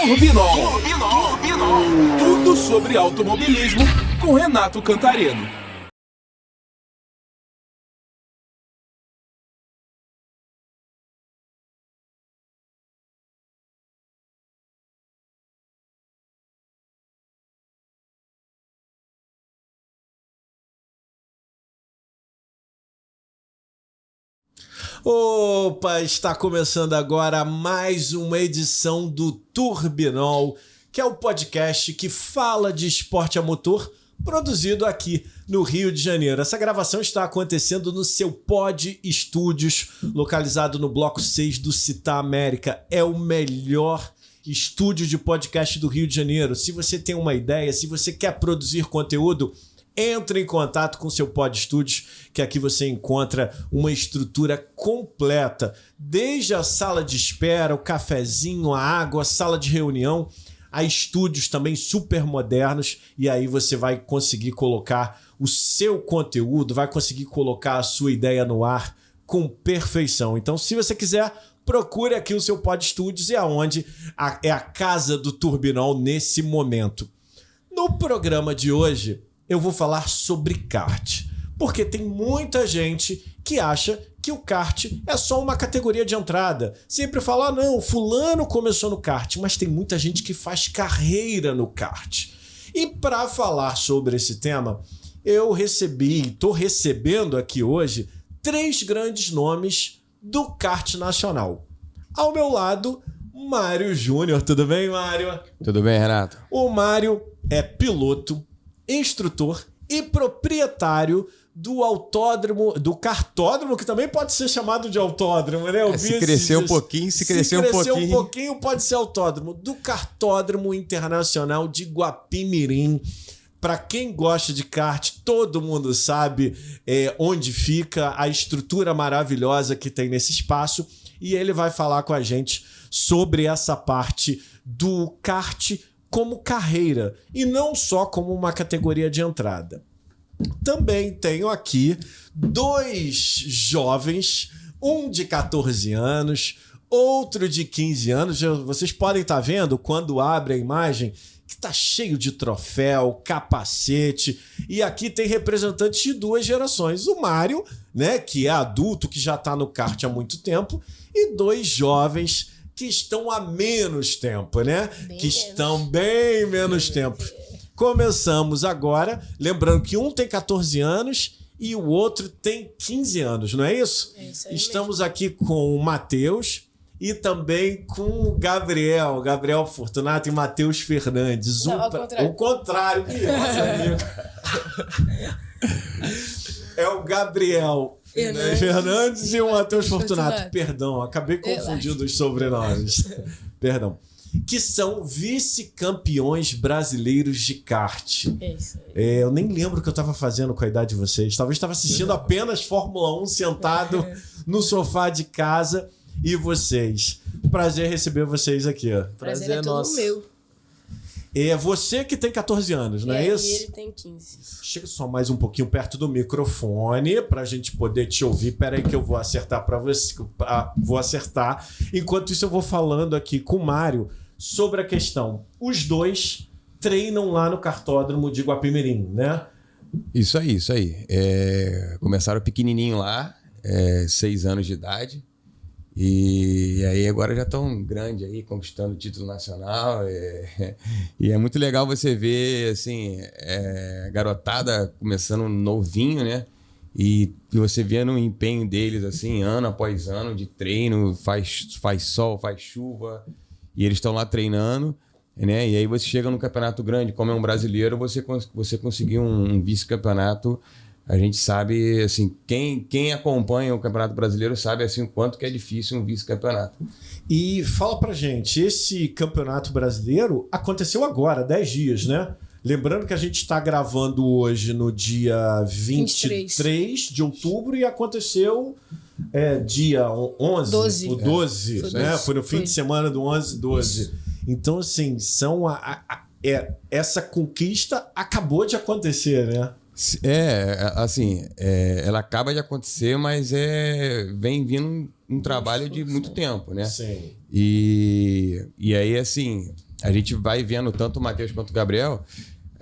Turbinol. Tudo sobre automobilismo com Renato Cantarino. Opa, está começando agora mais uma edição do Turbinol, que é o podcast que fala de esporte a motor, produzido aqui no Rio de Janeiro. Essa gravação está acontecendo no seu Pod Studios, localizado no Bloco 6 do Città América. É o melhor estúdio de podcast do Rio de Janeiro. Se você tem uma ideia, se você quer produzir conteúdo, entre em contato com o seu Pod Studios, que aqui você encontra uma estrutura completa, desde a sala de espera, o cafezinho, a água, a sala de reunião, a estúdios também super modernos, e aí você vai conseguir colocar o seu conteúdo, vai conseguir colocar a sua ideia no ar com perfeição. Então, se você quiser, procure aqui o seu Pod Studios, é a casa do Turbinol nesse momento. No programa de hoje, eu vou falar sobre kart, porque tem muita gente que acha que o kart é só uma categoria de entrada. Sempre fala, não, fulano começou no kart, mas tem muita gente que faz carreira no kart. E para falar sobre esse tema, estou recebendo aqui hoje 3 grandes nomes do kart nacional. Ao meu lado, Mário Júnior. Tudo bem, Mário? Tudo bem, Renato? O Mário é piloto, instrutor e proprietário do autódromo, do kartódromo, que também pode ser chamado de autódromo, né? Se crescer um pouquinho, pode ser autódromo, do Kartódromo Internacional de Guapimirim. Para quem gosta de kart, todo mundo sabe onde fica, a estrutura maravilhosa que tem nesse espaço, e ele vai falar com a gente sobre essa parte do kart como carreira e não só como uma categoria de entrada. Também tenho aqui 2 jovens, um de 14 anos, outro de 15 anos. Vocês podem estar vendo quando abre a imagem que está cheio de troféu, capacete, e aqui tem representantes de 2 gerações. O Mário, né, que é adulto, que já está no kart há muito tempo, e 2 jovens que estão há menos tempo, né? Estão bem menos tempo. Começamos agora, lembrando que um tem 14 anos e o outro tem 15 anos, não é isso? É isso aí. Estamos aqui com o Matheus e também com o Gabriel Fortunato e Matheus Fernandes. Não, ao contrário. É o Gabriel Fernandes e o Matheus Fortunato. Perdão, acabei confundindo os sobrenomes. Perdão. Que são vice-campeões brasileiros de kart. É isso aí. Eu nem lembro o que eu estava fazendo com a idade de vocês. Talvez estava assistindo apenas Fórmula 1 sentado no sofá de casa. E vocês? Prazer receber vocês aqui. Prazer é todo meu. É você que tem 14 anos, não é isso? E ele tem 15. Chega só mais um pouquinho perto do microfone pra gente poder te ouvir. Pera aí que eu vou acertar pra você. Vou acertar. Enquanto isso eu vou falando aqui com o Mário sobre a questão. Os 2 treinam lá no kartódromo de Guapimirim, né? Isso aí. Começaram pequenininho lá, 6 anos de idade. E aí agora já estão grande aí, conquistando o título nacional. E é muito legal você ver assim, garotada começando novinho, né? E você vendo o empenho deles assim, ano após ano de treino, faz sol, faz chuva, e eles estão lá treinando, né? E aí você chega no campeonato grande, como é um brasileiro, você conseguir um vice-campeonato. A gente sabe, assim, quem acompanha o Campeonato Brasileiro sabe assim, o quanto que é difícil um vice-campeonato. E fala pra gente, esse Campeonato Brasileiro aconteceu agora, 10 dias, né? Lembrando que a gente está gravando hoje no dia 23 de outubro e aconteceu dia 11, 12. O 12, né? Foi no fim de semana do 11 e 12. Isso. Então, assim, essa conquista acabou de acontecer, né? Ela acaba de acontecer, mas vem vindo um trabalho de muito tempo, né? Sim. E aí, assim, a gente vai vendo tanto o Matheus quanto o Gabriel,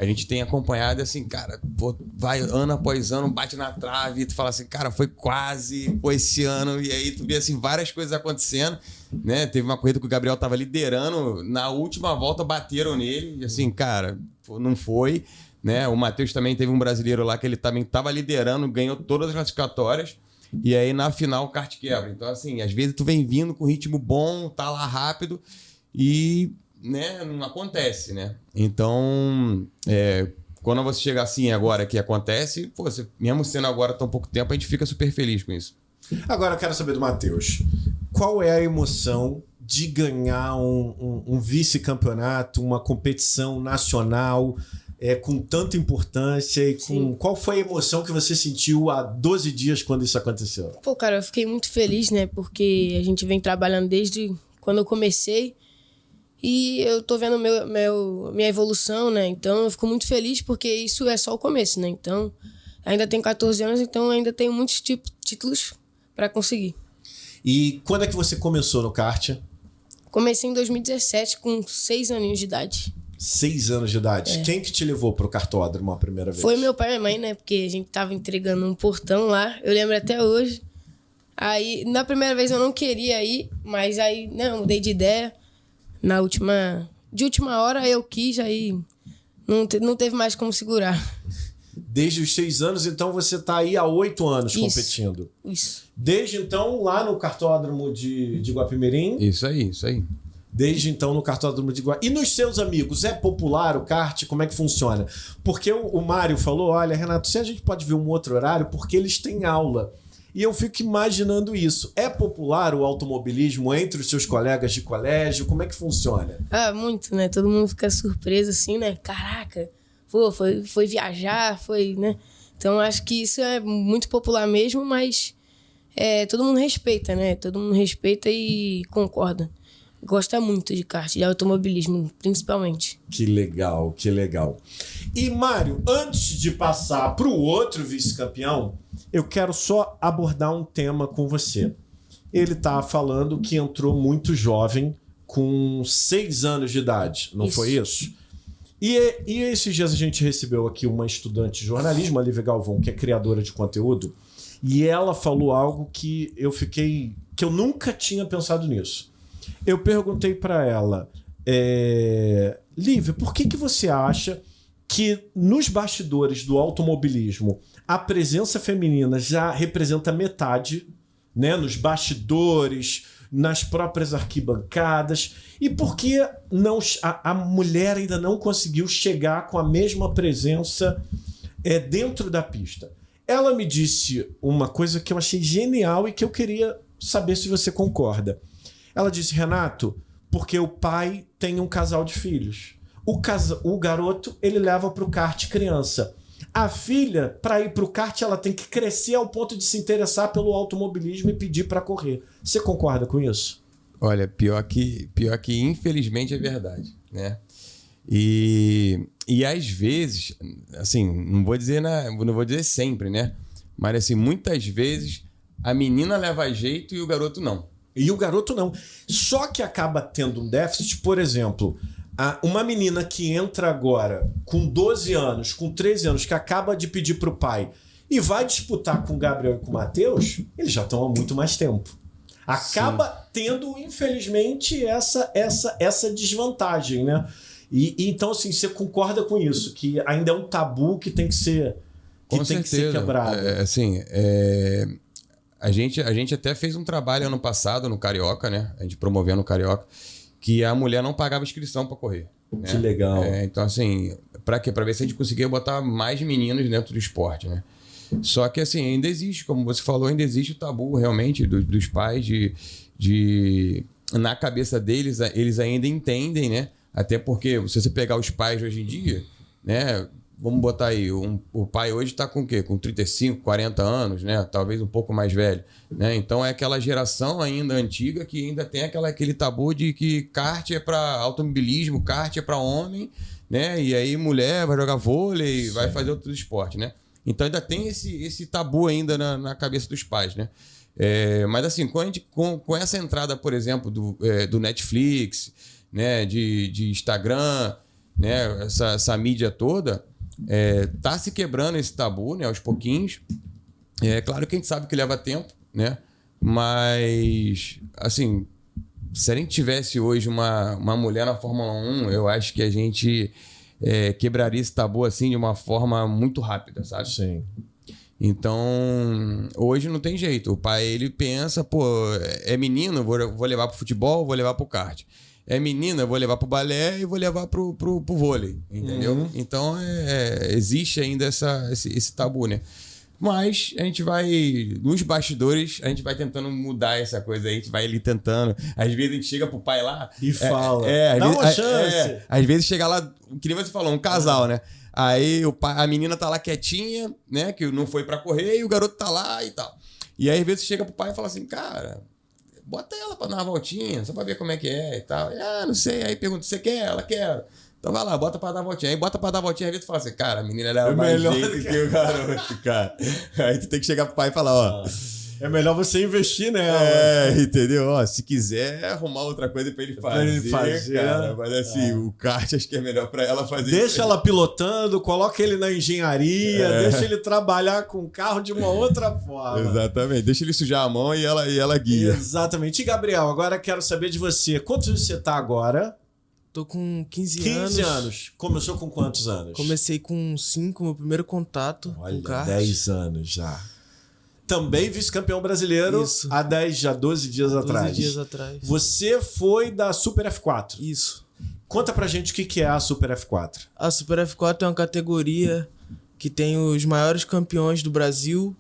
a gente tem acompanhado assim, cara, pô, vai ano após ano, bate na trave, e tu fala assim, cara, foi quase, foi esse ano, e aí tu vê assim, várias coisas acontecendo, né? Teve uma corrida que o Gabriel tava liderando, na última volta bateram nele, e assim, cara, não foi, né? O Matheus também teve um brasileiro lá que ele também tava liderando, ganhou todas as classificatórias, e aí na final o kart quebra. Então assim, às vezes tu vem vindo com ritmo bom, tá lá rápido, e... né, não acontece, né? Então, quando você chega assim agora que acontece, pô, você, mesmo sendo agora tão pouco tempo, a gente fica super feliz com isso. Agora eu quero saber do Matheus. Qual é a emoção de ganhar um vice-campeonato, uma competição nacional com tanta importância? E qual foi a emoção que você sentiu há 12 dias quando isso aconteceu? Pô, cara, eu fiquei muito feliz, né? Porque a gente vem trabalhando desde quando eu comecei. E eu tô vendo minha evolução, né? Então eu fico muito feliz porque isso é só o começo, né? Então ainda tenho 14 anos, então ainda tenho muitos títulos para conseguir. E quando é que você começou no kart? Comecei em 2017 com 6 aninhos de idade. 6 anos de idade. Quem que te levou pro kartódromo a primeira vez? Foi meu pai e minha mãe, né? Porque a gente tava entregando um portão lá, eu lembro até hoje. Aí na primeira vez eu não queria ir, mas aí, né, eu mudei de ideia. De última hora eu quis, aí não teve mais como segurar. Desde os 6 anos, então você tá aí há 8 anos competindo. Isso. Desde então, lá no kartódromo de Guapimirim? Isso aí. Desde então no kartódromo de Guapimirim. E nos seus amigos, é popular o kart? Como é que funciona? Porque o Mário falou, olha, Renato, se a gente pode ver um outro horário, porque eles têm aula. E eu fico imaginando isso. É popular o automobilismo entre os seus colegas de colégio? Como é que funciona? Ah, muito, né? Todo mundo fica surpreso assim, né? Caraca, pô, foi viajar, foi, né? Então acho que isso é muito popular mesmo, mas todo mundo respeita, né? Todo mundo respeita e concorda. Gosta muito de kart, de automobilismo, principalmente. Que legal, que legal. E, Mário, antes de passar para o outro vice-campeão, eu quero só abordar um tema com você. Ele tá falando que entrou muito jovem, com 6 anos de idade, não foi isso? E esses dias a gente recebeu aqui uma estudante de jornalismo, a Lívia Galvão, que é criadora de conteúdo, e ela falou algo que eu nunca tinha pensado nisso. Eu perguntei para ela, Lívia, por que você acha que nos bastidores do automobilismo a presença feminina já representa metade, né, nos bastidores, nas próprias arquibancadas, e por que a mulher ainda não conseguiu chegar com a mesma presença dentro da pista? Ela me disse uma coisa que eu achei genial e que eu queria saber se você concorda. Ela disse, Renato, porque o pai tem um casal de filhos. O garoto, ele leva para o kart criança. A filha, para ir para o kart, ela tem que crescer ao ponto de se interessar pelo automobilismo e pedir para correr. Você concorda com isso? Olha, pior que infelizmente é verdade, né? E às vezes, assim, não vou dizer sempre, né? Mas assim, muitas vezes a menina leva jeito e o garoto não. E o garoto não. Só que acaba tendo um déficit, por exemplo, uma menina que entra agora com 12 anos, com 13 anos, que acaba de pedir pro pai e vai disputar com o Gabriel e com o Matheus, eles já estão há muito mais tempo. Acaba tendo, infelizmente, essa desvantagem, né? E então, assim, você concorda com isso? Que ainda é um tabu que tem que ser, que ser quebrado. A gente até fez um trabalho ano passado no Carioca, né? A gente promovendo o Carioca, que a mulher não pagava inscrição para correr. Né? Que legal. Então, assim, para quê? Para ver se a gente conseguia botar mais meninos dentro do esporte, né? Só que, assim, ainda existe, como você falou, ainda existe o tabu, realmente, dos pais na cabeça deles, eles ainda entendem, né? Até porque, se você pegar os pais hoje em dia, né? Vamos botar aí, o pai hoje está com o quê? Com 35, 40 anos, né? Talvez um pouco mais velho, né? Então é aquela geração ainda antiga que ainda tem aquele tabu de que kart é para automobilismo, kart é para homem, né? E aí mulher vai jogar vôlei, Sim. vai fazer outro esporte, né? Então ainda tem esse tabu ainda na cabeça dos pais, né? Mas assim, com essa entrada, por exemplo, do Netflix, né, de Instagram, né, essa mídia toda, tá se quebrando esse tabu, né, aos pouquinhos. É claro que a gente sabe que leva tempo, né? Mas, assim, se a gente tivesse hoje uma mulher na Fórmula 1, eu acho que a gente quebraria esse tabu assim de uma forma muito rápida, sabe? Sim. Então, hoje não tem jeito. O pai, ele pensa, pô, é menino, vou levar pro futebol, vou levar pro kart. É menina, eu vou levar pro balé e vou levar pro vôlei, entendeu? Então, existe ainda esse tabu, né? Mas a gente vai, nos bastidores, a gente vai tentando mudar essa coisa aí, a gente vai ali tentando. Às vezes a gente chega pro pai lá E fala, às dá vezes, uma chance. às vezes chega lá, que nem você falou, um casal, né? Aí a menina tá lá quietinha, né? Que não foi pra correr e o garoto tá lá e tal. E aí às vezes chega pro pai e fala assim, cara, bota ela pra dar uma voltinha, só pra ver como é que é e tal. Não sei. Aí pergunta, você quer? Ela quer. Então vai lá, bota pra dar voltinha. Aí bota pra dar voltinha, às vezes tu fala assim, cara, a menina leva mais melhor jeito que o garoto, cara. Aí tu tem que chegar pro pai e falar, ó... É melhor você investir nela. Entendeu? Ó, se quiser arrumar outra coisa pra ele fazer, cara. Mas assim, o kart acho que é melhor pra ela fazer. Deixa ela pilotando, coloca ele na engenharia, deixa ele trabalhar com o carro de uma outra forma. Exatamente. Deixa ele sujar a mão e ela guia. Exatamente. E, Gabriel, agora quero saber de você. Quantos anos você tá agora? Tô com 15 15 anos. Começou com quantos anos? Comecei com 5, meu primeiro contato com Olha, kart. 10 anos já. Também vice-campeão brasileiro Isso. há 12 dias atrás. 12 dias atrás. Você foi da Super F4. Isso. Conta pra gente o que é a Super F4. A Super F4 é uma categoria que tem os maiores campeões do Brasil,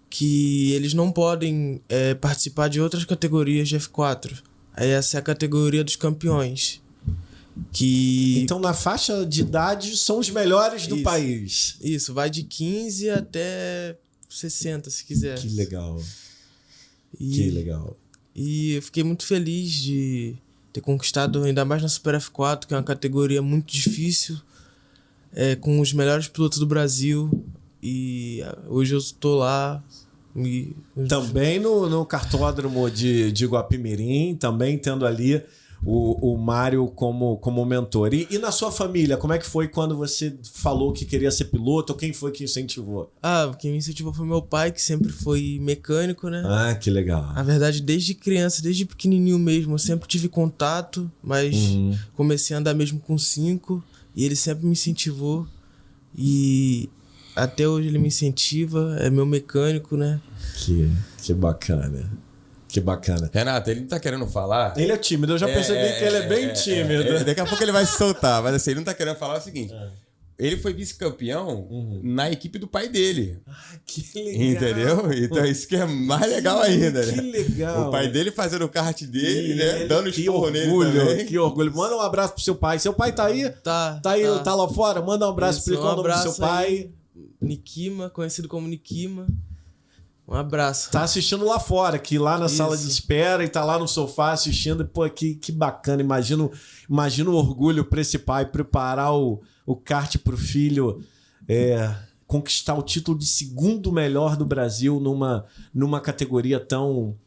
que eles não podem participar de outras categorias de F4. Aí essa é a categoria dos campeões. Então, na faixa de idade, são os melhores do Isso. país. Isso, vai de 15 até 60, se quiser. Que legal. E, Que legal. E eu fiquei muito feliz de ter conquistado, ainda mais na Super F4, que é uma categoria muito difícil, com os melhores pilotos do Brasil. E hoje eu estou lá. Também no cartódromo de Guapimirim, também tendo ali o Mário como mentor. E na sua família, como é que foi quando você falou que queria ser piloto? Ou quem foi que incentivou? Quem me incentivou foi meu pai, que sempre foi mecânico, né? Ah, que legal. Na verdade, desde criança, desde pequenininho mesmo, eu sempre tive contato, mas comecei a andar mesmo com 5 e ele sempre me incentivou. E até hoje ele me incentiva, é meu mecânico, né? Que bacana. Que bacana. Renato, ele não tá querendo falar. Ele é tímido, eu já percebi que ele é bem tímido. Daqui a pouco ele vai se soltar, mas assim, ele não tá querendo falar o seguinte. Ele foi vice-campeão na equipe do pai dele. Que legal. Entendeu? Então isso que é mais legal ainda, né? Que legal. O pai dele fazendo o kart dele, né? Dando esporro nele também. Que orgulho. Manda um abraço pro seu pai. Seu pai tá aí? Tá aí, tá lá fora? Manda um abraço Isso, pro ele. Qual é o nome do seu pai? aí, Nikima, conhecido como Nikima. Um abraço. Tá assistindo lá fora, que lá na sala de espera e tá lá no sofá assistindo. Pô, que bacana. Imagina o orgulho pra esse pai preparar o kart pro filho conquistar o título de segundo melhor do Brasil numa categoria tão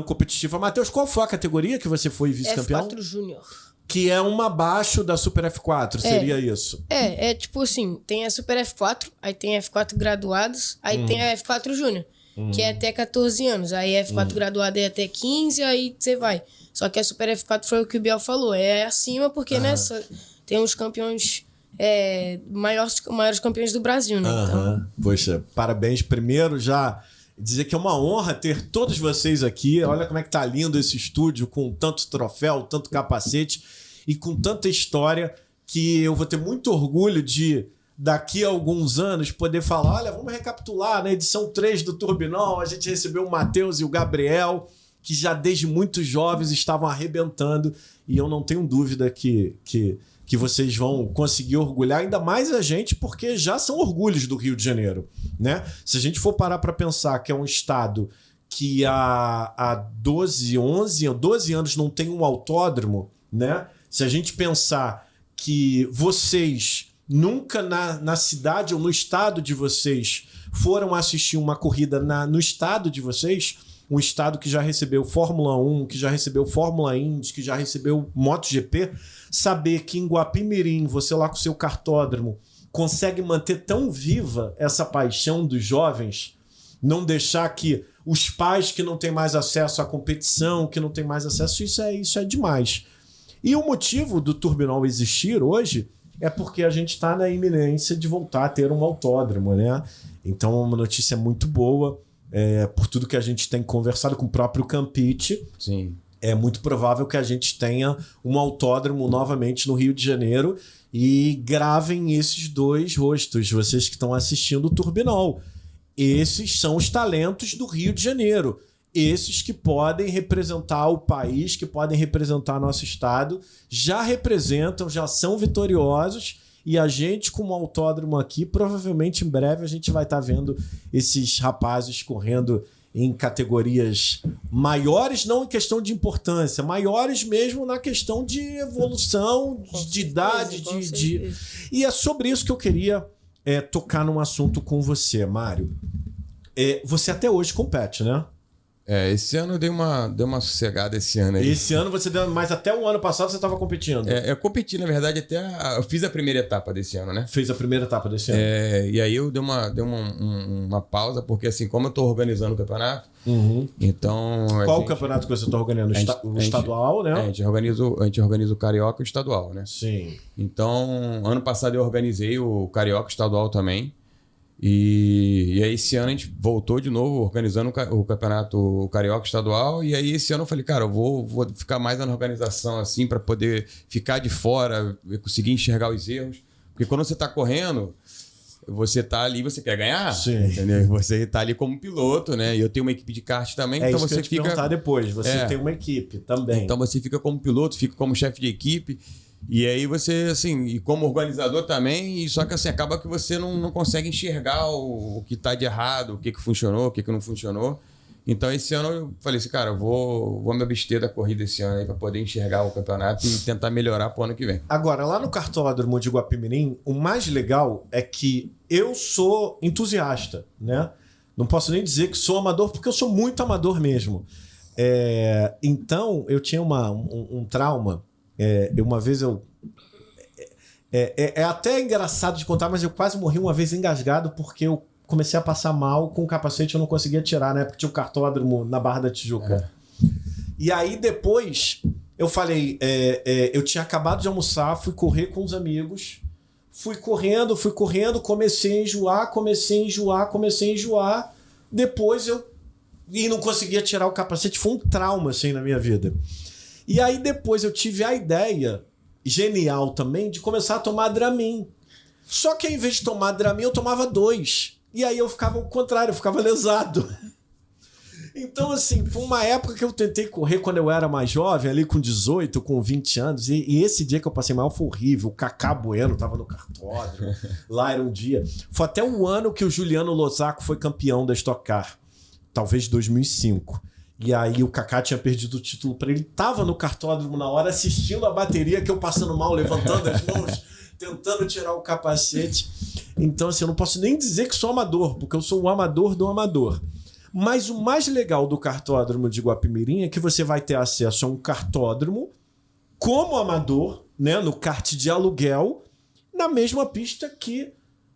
competitiva. Matheus, qual foi a categoria que você foi vice-campeão? F4 Júnior. Que é uma abaixo da Super F4, seria isso? É tipo assim, tem a Super F4, aí tem a F4 graduados, aí tem a F4 Júnior, que é até 14 anos. Aí a F4 graduada é até 15, aí você vai. Só que a Super F4 foi o que o Biel falou, é acima porque, né, tem uns campeões, maiores campeões do Brasil, né? Então, Poxa, parabéns. Primeiro, já dizer que é uma honra ter todos vocês aqui. Olha como é que tá lindo esse estúdio, com tanto troféu, tanto capacete e com tanta história, que eu vou ter muito orgulho de, daqui a alguns anos, poder falar, olha, vamos recapitular, na edição 3 do Turbinol, a gente recebeu o Matheus e o Gabriel, que já desde muito jovens estavam arrebentando, e eu não tenho dúvida que vocês vão conseguir orgulhar ainda mais a gente, porque já são orgulhos do Rio de Janeiro, né? Se a gente for parar para pensar que é um estado que há 12 anos não tem um autódromo, né? Se a gente pensar que vocês nunca na cidade ou no estado de vocês foram assistir uma corrida no estado de vocês, um estado que já recebeu Fórmula 1, que já recebeu Fórmula Indy, que já recebeu MotoGP, saber que em Guapimirim, você lá com o seu kartódromo, consegue manter tão viva essa paixão dos jovens, não deixar que os pais que não têm mais acesso à competição, que não têm mais acesso, isso é demais. E o motivo do Turbinol existir hoje é porque a gente está na iminência de voltar a ter um autódromo, né? Então é uma notícia muito boa. Por tudo que a gente tem conversado com o próprio Campite, Sim. é muito provável que a gente tenha um autódromo novamente no Rio de Janeiro e gravem esses dois rostos, vocês que estão assistindo o Turbinol. Esses são os talentos do Rio de Janeiro. Esses que podem representar o país, que podem representar nosso estado, já representam, já são vitoriosos. E a gente, com um autódromo aqui, provavelmente em breve a gente vai estar vendo esses rapazes correndo em categorias maiores, não em questão de importância, maiores mesmo na questão de evolução, de idade. E é sobre isso que eu queria tocar num assunto com você, Mário. Você até hoje compete, né? Esse ano deu uma sossegada esse ano aí. Esse ano você deu, mas até o ano passado você estava competindo. Eu competi, na verdade, eu fiz a primeira etapa desse ano, né? Fez a primeira etapa desse ano. E aí eu dei uma pausa, porque assim, como eu tô organizando o campeonato, então... Qual o campeonato que você está organizando? O estadual, né? A gente organiza o Carioca e o estadual, né? Sim. Então, ano passado eu organizei o Carioca estadual também. E aí esse ano a gente voltou de novo organizando o campeonato carioca estadual. E aí esse ano eu falei, cara, eu vou ficar mais na organização assim para poder ficar de fora, conseguir enxergar os erros. Porque quando você tá correndo, você tá ali, você quer ganhar. Sim. Entendeu? Você tá ali como piloto, né? E eu tenho uma equipe de kart também, então isso você que eu ia te perguntar depois. Você tem uma equipe também. Então você fica como piloto, fica como chefe de equipe. E aí você, assim, e como organizador também, e só que assim, acaba que você não consegue enxergar o que tá de errado, o que funcionou, o que não funcionou. Então esse ano eu falei assim, cara, eu vou me abster da corrida esse ano aí para poder enxergar o campeonato e tentar melhorar pro ano que vem. Agora, lá no kartódromo de Guapimirim, o mais legal é que eu sou entusiasta, né? Não posso nem dizer que sou amador, porque eu sou muito amador mesmo. Então, eu tinha um trauma. Uma vez eu... É até engraçado de contar, mas eu quase morri uma vez engasgado porque eu comecei a passar mal com o capacete, eu não conseguia tirar, né? Porque tinha o kartódromo na Barra da Tijuca. E aí depois eu falei, eu tinha acabado de almoçar, fui correr com os amigos, fui correndo, comecei a enjoar. Depois e não conseguia tirar o capacete, foi um trauma assim na minha vida. E aí depois eu tive a ideia genial também de começar a tomar Dramin. Só que ao invés de tomar Dramin, eu tomava 2. E aí eu ficava ao contrário, eu ficava lesado. Então, assim, foi uma época que eu tentei correr quando eu era mais jovem, ali com 18, com 20 anos. E esse dia que eu passei mal foi horrível. O Cacá Bueno tava no kartódromo. Lá era um dia. Foi até um ano que o Juliano Losaco foi campeão da Stock Car. Talvez 2005. E aí o Kaká tinha perdido o título para ele. Tava no kartódromo na hora, assistindo a bateria, que eu passando mal, levantando as mãos, tentando tirar o capacete. Então, assim, eu não posso nem dizer que sou amador, porque eu sou um amador do amador. Mas o mais legal do kartódromo de Guapimirim é que você vai ter acesso a um kartódromo como amador, né, no kart de aluguel, na mesma pista que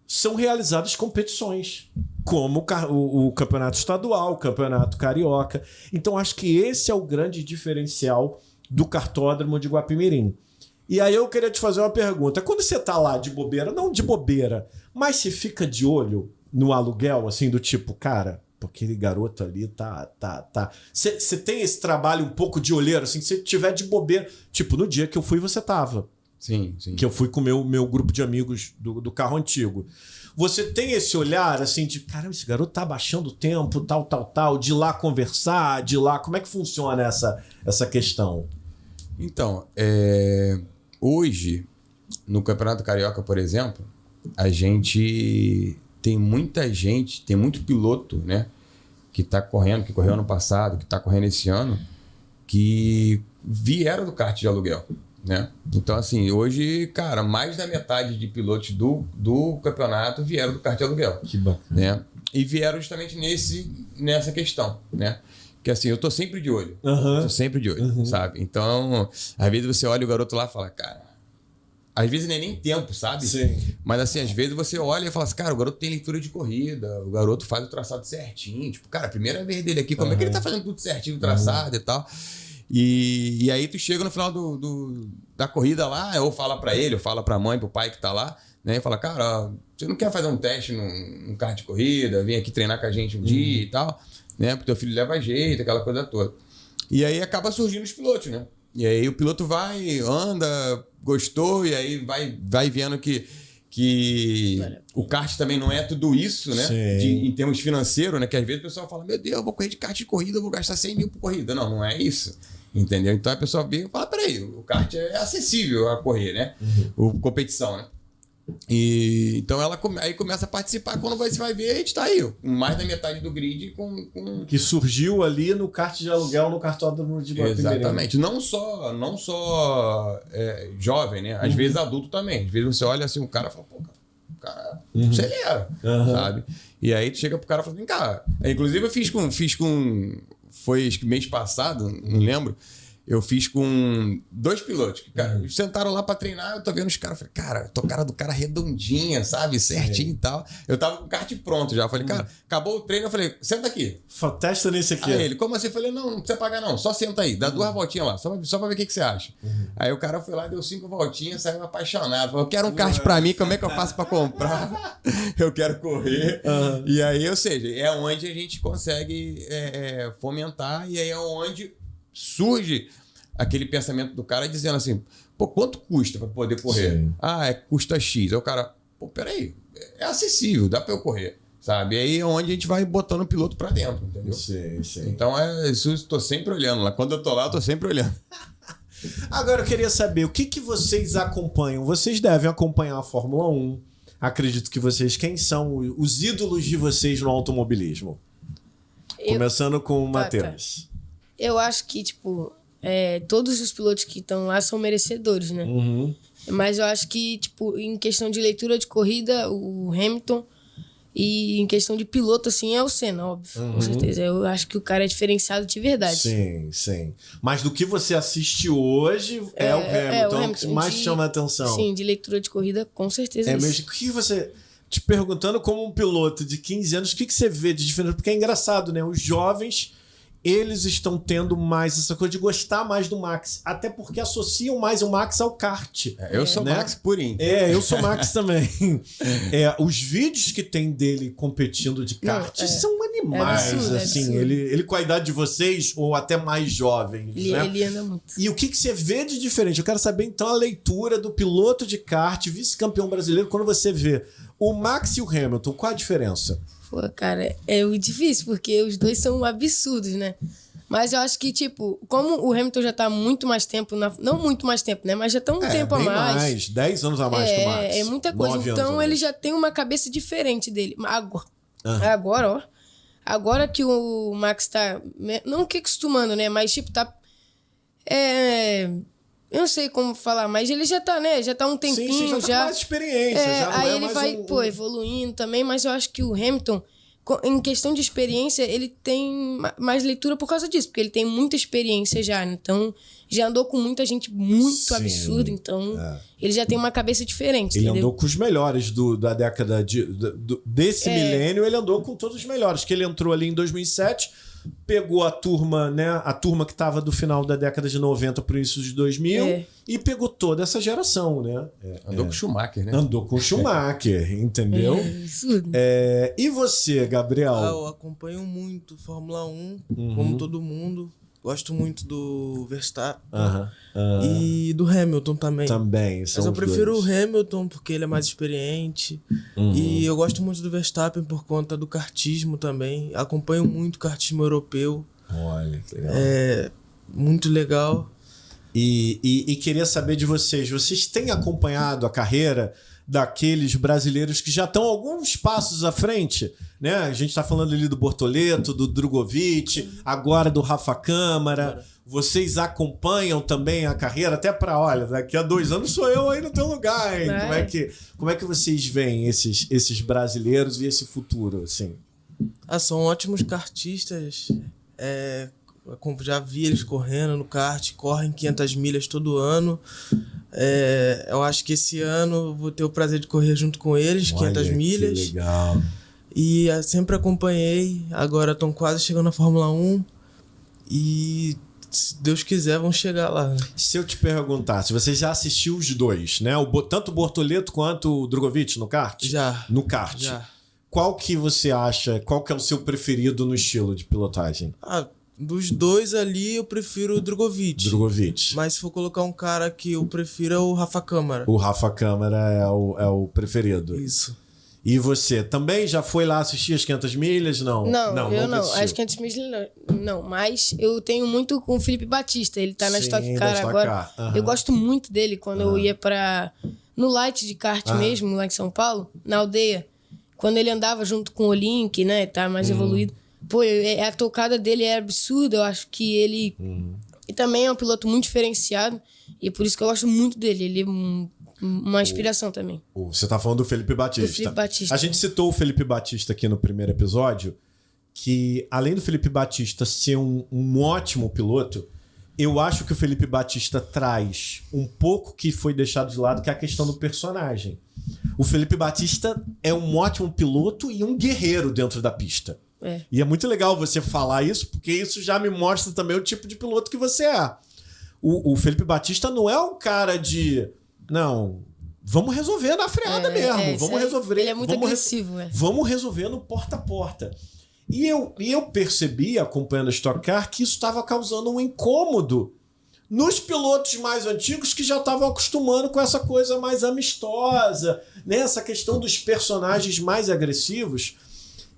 são realizadas competições, como o campeonato estadual, o campeonato carioca. Então acho que esse é o grande diferencial do kartódromo de Guapimirim. E aí eu queria te fazer uma pergunta. Quando você tá lá de bobeira, não de bobeira, mas você fica de olho no aluguel, assim, do tipo, cara, aquele garoto ali tá. Você tem esse trabalho um pouco de olheiro, assim, se você tiver de bobeira, tipo, no dia que eu fui, você tava. Sim. Que eu fui com o meu grupo de amigos do carro antigo. Você tem esse olhar, assim, de, caramba, esse garoto tá abaixando o tempo, tal, de ir lá conversar, de ir lá... Como é que funciona essa questão? Então, hoje, no Campeonato Carioca, por exemplo, a gente tem muita gente, tem muito piloto, né, que tá correndo, que correu ano passado, que tá correndo esse ano, que vieram do kart de aluguel, né? Então, assim, hoje, cara, mais da metade de pilotos do campeonato vieram do kart de aluguel. Que bacana. Né? E vieram justamente nessa questão, né? Porque assim, eu tô sempre de olho. Aham. Tô sempre de olho, sabe? Então, às vezes você olha o garoto lá e fala, cara... Às vezes não é nem tempo, sabe? Sim. Mas assim, às vezes você olha e fala assim, cara, o garoto tem leitura de corrida, o garoto faz o traçado certinho. Tipo, cara, a primeira vez dele aqui, como é que ele tá fazendo tudo certinho, o traçado e tal? E aí tu chega no final da corrida lá, ou fala pra ele, ou fala pra mãe, pro pai que tá lá, né? E fala, cara, você não quer fazer um teste num kart de corrida, vem aqui treinar com a gente um dia e tal, né? Porque teu filho leva jeito, aquela coisa toda. E aí acaba surgindo os pilotos, né? E aí o piloto vai, anda, gostou, e aí vai vendo que o kart também não é tudo isso, né? Em termos financeiros, né? Que às vezes o pessoal fala, meu Deus, eu vou correr de kart de corrida, eu vou gastar 100 mil por corrida. Não é isso. Entendeu? Então a pessoa vê e fala, peraí, o kart é acessível a correr, né? Competição, né? E então ela aí começa a participar. Quando você vai ver, a gente tá aí, mais da metade do grid com... Que surgiu ali no kart de aluguel, no cartódromo de Guapimirim. Exatamente. Não só jovem, né? Às vezes adulto também. Às vezes você olha assim, o cara fala, pô, o cara acelera, sabe? E aí tu chega pro cara e fala, vem cá. Inclusive eu fiz com foi acho que mês passado, não lembro. Eu fiz com 2 pilotos que, cara, sentaram lá pra treinar, eu tô vendo os caras, falei, cara, tô cara do cara redondinha, sabe? Certinho e tal. Eu tava com o kart pronto já. Eu falei, cara, acabou o treino, eu falei, senta aqui. Testa nesse aqui. Aí ele, como assim? Eu falei, não precisa pagar não, só senta aí, dá 2 voltinhas lá, só pra ver o que você acha. Aí o cara foi lá, deu 5 voltinhas, saiu apaixonado. Falou, eu quero um kart pra mim, como é que eu faço pra comprar? Eu quero correr. E aí, ou seja, é onde a gente consegue fomentar, e aí é onde surge aquele pensamento do cara dizendo assim, pô, quanto custa para poder correr? Sim. Custa X. Aí o cara, pô, peraí, é acessível, dá para eu correr, sabe? E aí é onde a gente vai botando o piloto para dentro, entendeu? Sim. Então isso eu tô sempre olhando lá. Quando eu tô lá, eu tô sempre olhando. Agora eu queria saber, o que vocês acompanham? Vocês devem acompanhar a Fórmula 1. Acredito que vocês, quem são os ídolos de vocês no automobilismo? Começando com o Matheus. Eu acho que, tipo, todos os pilotos que estão lá são merecedores, né? Mas eu acho que, tipo, em questão de leitura de corrida, o Hamilton, e em questão de piloto, assim, é o Senna, óbvio, com certeza. Eu acho que o cara é diferenciado de verdade. Sim. Mas do que você assiste hoje é o Hamilton que mais chama a atenção. Sim, de leitura de corrida, com certeza. Mesmo. O que você... Te perguntando como um piloto de 15 anos, o que você vê de diferente? Porque é engraçado, né? Os jovens... Eles estão tendo mais essa coisa de gostar mais do Max. Até porque associam mais o Max ao kart. Eu sou Max purinho. Eu sou Max também. Os vídeos que tem dele competindo de kart são animais. Absurdo, assim. absurdo. Ele com a idade de vocês, ou até mais jovens. Né? Ele anda muito. E o que você vê de diferente? Eu quero saber, então, a leitura do piloto de kart, vice-campeão brasileiro, quando você vê o Max e o Hamilton. Qual a diferença? Pô, cara, é difícil, porque os dois são absurdos, né? Mas eu acho que, tipo, como o Hamilton já tá muito mais tempo, não muito mais tempo, né? Mas já tá um tempo a bem mais. 10 anos a mais que o Max. É muita coisa. 9 anos a Então mais. ele já tem uma cabeça diferente dele. Agora que o Max tá... Não que acostumando, né? Mas, tipo, tá... Eu não sei como falar, mas ele já tá, né? Já tá um tempinho, já tá com mais experiência. Já não aí é ele mais vai, evoluindo também, mas eu acho que o Hamilton, em questão de experiência, ele tem mais leitura por causa disso, porque ele tem muita experiência já, então já andou com muita gente muito absurda, então ele já tem uma cabeça diferente, Ele entendeu? andou com os melhores da década desse milênio, ele andou com todos os melhores, que ele entrou ali em 2007, pegou a turma, né? A turma que estava do final da década de 90 para o início de 2000 e pegou toda essa geração, né? Andou com o Schumacher, né? Andou com o Schumacher, entendeu? Absurdo. E você, Gabriel? Eu acompanho muito Fórmula 1, como todo mundo. Gosto muito do Verstappen e do Hamilton também. Também, são Mas eu os prefiro dois. o Hamilton porque ele é mais experiente. E eu gosto muito do Verstappen por conta do kartismo também. Acompanho muito o kartismo europeu. Olha, que legal. Muito legal. E queria saber de vocês. Vocês têm acompanhado a carreira daqueles brasileiros que já estão alguns passos à frente, né? A gente está falando ali do Bortoleto, do Drogovic, agora do Rafa Câmara. Vocês acompanham também a carreira até para, olha, daqui a 2 anos sou eu aí no teu lugar, hein? Como é que vocês veem esses brasileiros e esse futuro, assim? São ótimos kartistas. Já vi eles correndo no kart, correm 500 milhas todo ano. Eu acho que esse ano vou ter o prazer de correr junto com eles, 500 milhas. Que legal. E sempre acompanhei, agora estão quase chegando na Fórmula 1 e, se Deus quiser, vão chegar lá. Se eu te perguntar, se você já assistiu os dois, né? Tanto o Bortoleto quanto o Drogovic no kart? Já. No kart. Já. Qual que você acha, qual que é o seu preferido no estilo de pilotagem? Dos dois ali, eu prefiro o Drogovic. Drogovic. Mas se for colocar um cara que eu prefiro é o Rafa Câmara. O Rafa Câmara é o preferido. Isso. E você, também já foi lá assistir as 500 milhas? Não, eu não. assistiu. As 500 milhas não. Mas eu tenho muito com o Felipe Batista. Ele tá na Sim, Stock da Car Stock agora. Car. Aham. Eu gosto muito dele quando eu ia no Light de kart mesmo, lá em São Paulo, na aldeia. Quando ele andava junto com o Link, né? Tá mais evoluído. Pô, a tocada dele é absurda. Eu acho que ele... E também é um piloto muito diferenciado. E é por isso que eu gosto muito dele. Ele é uma inspiração também. Você tá falando do Felipe Batista. Do Felipe Batista. A gente citou o Felipe Batista aqui no primeiro episódio, que além do Felipe Batista ser um ótimo piloto, eu acho que o Felipe Batista traz um pouco que foi deixado de lado, que é a questão do personagem. O Felipe Batista é um ótimo piloto e um guerreiro dentro da pista. E é muito legal você falar isso, porque isso já me mostra também o tipo de piloto que você é. O Felipe Batista não é um cara de... Não, vamos resolver na freada mesmo. Vamos resolver. Ele é muito agressivo. Vamos resolver no porta a porta. E eu percebi, acompanhando a Stock Car, que isso estava causando um incômodo nos pilotos mais antigos que já estavam acostumando com essa coisa mais amistosa, né? Essa questão dos personagens mais agressivos.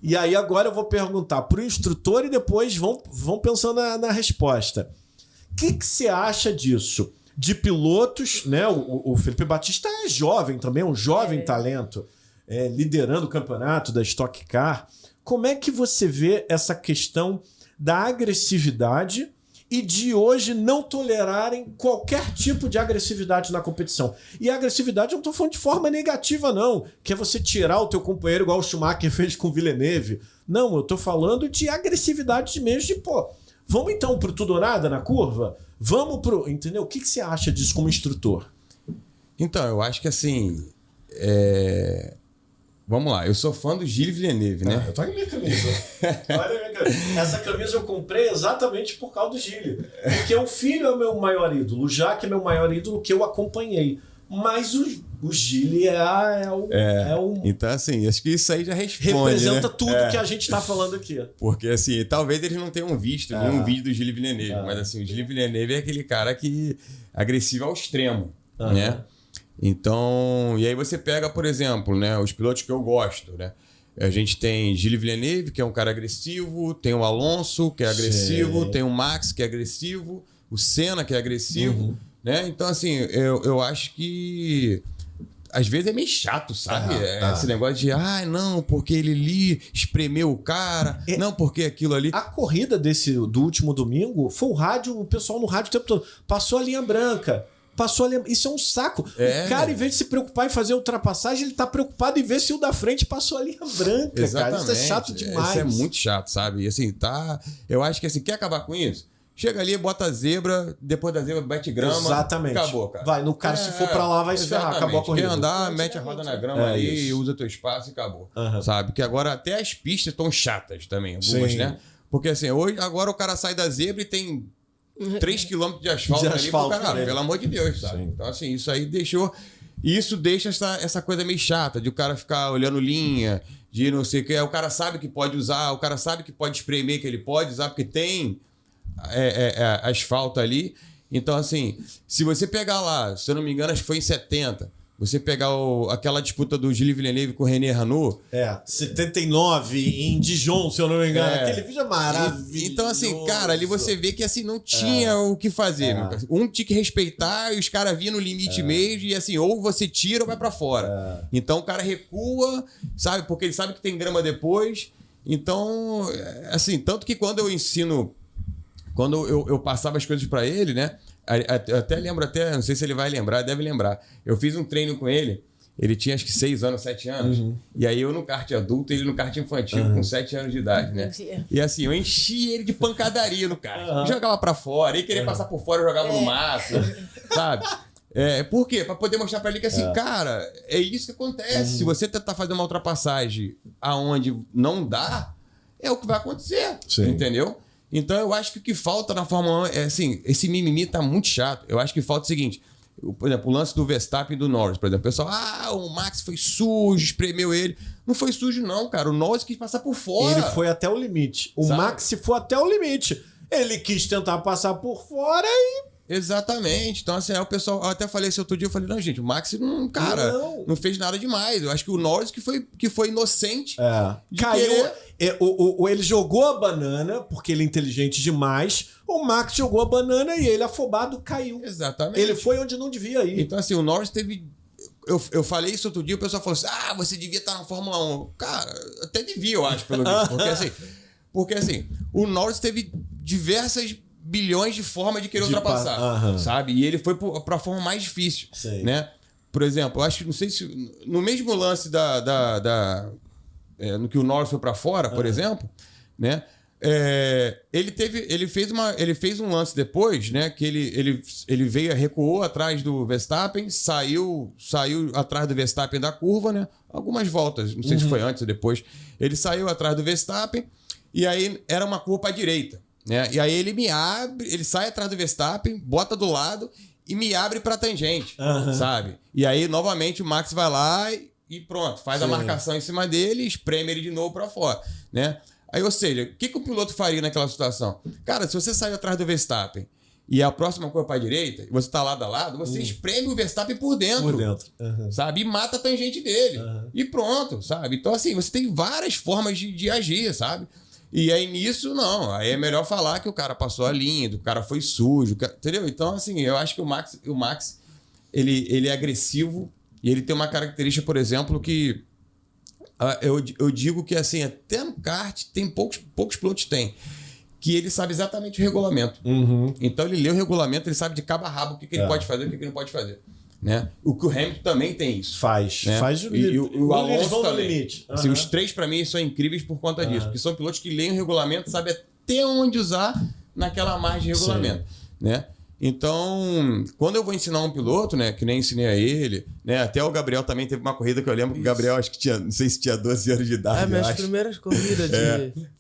E aí agora eu vou perguntar para o instrutor e depois vão pensando na resposta. O que você acha disso? De pilotos, né? O Felipe Batista é jovem também, um jovem talento, liderando o campeonato da Stock Car. Como é que você vê essa questão da agressividade e de hoje não tolerarem qualquer tipo de agressividade na competição? E a agressividade eu não estou falando de forma negativa, não, que é você tirar o teu companheiro igual o Schumacher fez com o Villeneuve. Não, eu estou falando de agressividade de mesmo de, vamos então pro tudo ou nada na curva? Vamos pro... Entendeu? O que você acha disso como instrutor? Então, eu acho que assim... Vamos lá, eu sou fã do Gilles Villeneuve, né? Eu tô em minha camisa. Olha a minha camisa. Essa camisa eu comprei exatamente por causa do Gilles. Porque o filho é o meu maior ídolo, o Jacques é meu maior ídolo que eu acompanhei. Mas o Gilles é o... Então, assim, acho que isso aí já responde, representa, né? tudo que a gente tá falando aqui. Porque, assim, talvez eles não tenham visto nenhum vídeo do Gilles Villeneuve, mas, assim, o Gilles Villeneuve é aquele cara que agressivo ao extremo, né? Então, e aí você pega, por exemplo, né, os pilotos que eu gosto, né? A gente tem Gilles Villeneuve, que é um cara agressivo, tem o Alonso, que é agressivo, tem o Max, que é agressivo, o Senna, que é agressivo, né? Então, assim, eu acho que às vezes é meio chato, sabe? Esse negócio de, não, porque ele ali espremeu o cara, não, porque aquilo ali... A corrida do último domingo foi o pessoal no rádio o tempo todo, passou a linha branca. Isso é um saco. O cara, em vez de se preocupar em fazer ultrapassagem, ele tá preocupado em ver se o da frente passou a linha branca. Exatamente. Cara. Isso é chato demais. Isso é muito chato, sabe? E assim, eu acho que assim, quer acabar com isso? Chega ali, bota a zebra, depois da zebra bate grama. Exatamente. Acabou, cara. Vai, no cara, se for pra lá, vai se ferrar. Acabou a corrida. Quer andar, mete a roda na grama ali, usa teu espaço e acabou. Sabe? Porque agora até as pistas estão chatas também, algumas, né? Porque assim, agora o cara sai da zebra e tem 3 km de asfalto ali pro cara, pelo amor de Deus, sabe? Sim. Então, assim, isso aí deixa essa coisa meio chata, de o cara ficar olhando linha, de não sei o que. O cara sabe que pode usar, o cara sabe que pode espremer, que ele pode usar, porque tem asfalto ali. Então, assim, se você pegar lá, se eu não me engano, acho que foi em 70, você pegar aquela disputa do Gilles Villeneuve com o René Arnoux... 79, em Dijon, se eu não me engano. Aquele vídeo é maravilhoso. Então, assim, cara, ali você vê que assim, não tinha o que fazer. Um tinha que respeitar e os caras vinham no limite mesmo. E assim, ou você tira ou vai pra fora. Então o cara recua, sabe? Porque ele sabe que tem grama depois. Então, assim, tanto que quando eu ensino... Quando eu passava as coisas pra ele, né? Eu até lembro, não sei se ele vai lembrar, deve lembrar. Eu fiz um treino com ele Ele tinha acho que 6 anos, 7 anos. E aí eu no kart adulto e ele no kart infantil com 7 anos de idade, né? E assim, eu enchi ele de pancadaria no kart. Jogava pra fora, ele queria passar por fora, eu jogava no maço, sabe? Por quê? Pra poder mostrar pra ele que assim, cara, é isso que acontece. Se você tentar fazer uma ultrapassagem aonde não dá, é o que vai acontecer. Sim. Entendeu? Então eu acho que o que falta na Fórmula 1 é assim, esse mimimi tá muito chato. Eu acho que falta o seguinte, por exemplo, o lance do Verstappen e do Norris, por exemplo, o pessoal, o Max foi sujo, espremeu ele. Não foi sujo não, cara, o Norris quis passar por fora. Ele foi até o limite. O Sabe? Max foi até o limite. Ele quis tentar passar por fora e... Exatamente. Então, assim, aí o pessoal... Eu até falei esse outro dia, eu falei, não, gente, o Max não fez nada demais. Eu acho que o Norris que foi inocente. Caiu. Querer... Ele jogou a banana, porque ele é inteligente demais. O Max jogou a banana e ele, afobado, caiu. Exatamente. Ele foi onde não devia ir. Então, assim, o Norris teve... Eu falei isso outro dia, o pessoal falou assim, você devia estar na Fórmula 1. Cara, até devia, eu acho, pelo visto. Porque assim, o Norris teve diversas bilhões de formas de querer ultrapassar, sabe? E ele foi para a forma mais difícil, né? Por exemplo, eu acho que, não sei se... No mesmo lance no que o Norris foi para fora, por exemplo, né? Ele fez um lance depois, né? Que ele recuou atrás do Verstappen, saiu atrás do Verstappen da curva, né? Algumas voltas, não sei se foi antes ou depois. Ele saiu atrás do Verstappen e aí era uma curva para a direita, né? E aí ele sai atrás do Verstappen, bota do lado e me abre para tangente, sabe? E aí novamente o Max vai lá e pronto, faz a marcação em cima dele e espreme ele de novo para fora, né? Aí, ou seja, o que o piloto faria naquela situação? Cara, se você sair atrás do Verstappen e a próxima curva para a direita, e você tá lado a lado, você espreme o Verstappen por dentro. Sabe? E mata a tangente dele. E pronto, sabe? Então, assim, você tem várias formas de agir, sabe? E aí, nisso, não. Aí é melhor falar que o cara passou a linha, que o cara foi sujo, entendeu? Então, assim, eu acho que o Max ele é agressivo e ele tem uma característica, por exemplo, que eu digo que, assim, até no kart tem poucos pilotos têm, que ele sabe exatamente o regulamento. Então ele lê o regulamento, ele sabe de cabo a rabo o que ele pode fazer e o que ele não pode fazer, né? O que o Hamilton também tem isso. Faz e o Alonso também. Limite. Assim, os três, para mim, são incríveis por conta disso, porque são pilotos que leem o regulamento, sabem até onde usar naquela margem de regulamento, né? Então, quando eu vou ensinar um piloto, né, que nem ensinei a ele, né, até o Gabriel também teve uma corrida que eu lembro que o Gabriel, acho que não sei se tinha 12 anos de idade. Minhas primeiras corridas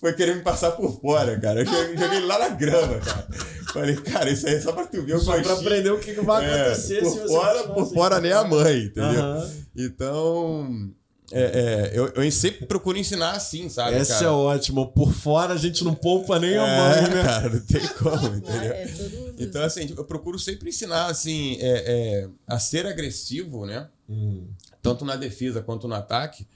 foi querer me passar por fora, cara. Eu joguei ele lá na grama, cara. Falei, cara, isso aí é só pra tu ver o só pra aprender o que vai acontecer se você por fora nem a mãe, entendeu? Então... eu sempre procuro ensinar assim, sabe, Essa cara? é ótimo. Por fora a gente não poupa nem a mãe, né? Cara, não tem como, entendeu? Então, assim, eu procuro sempre ensinar, assim, a ser agressivo, né? Tanto na defesa quanto no ataque,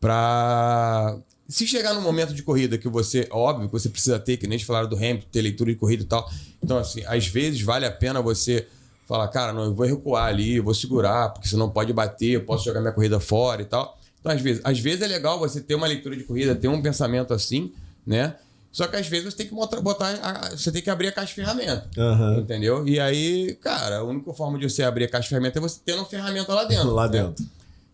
pra... Se chegar num momento de corrida que você, óbvio, que você precisa ter, que nem a gente falaram do Hamilton, ter leitura de corrida e tal. Então, assim, às vezes vale a pena você... Fala, cara, não, eu vou recuar ali, eu vou segurar, porque senão pode bater, eu posso jogar minha corrida fora e tal. Então, às vezes é legal você ter uma leitura de corrida, ter um pensamento assim, né? Só que às vezes você tem que você tem que abrir a caixa de ferramenta, entendeu? E aí, cara, a única forma de você abrir a caixa de ferramenta é você tendo uma ferramenta lá dentro. Né?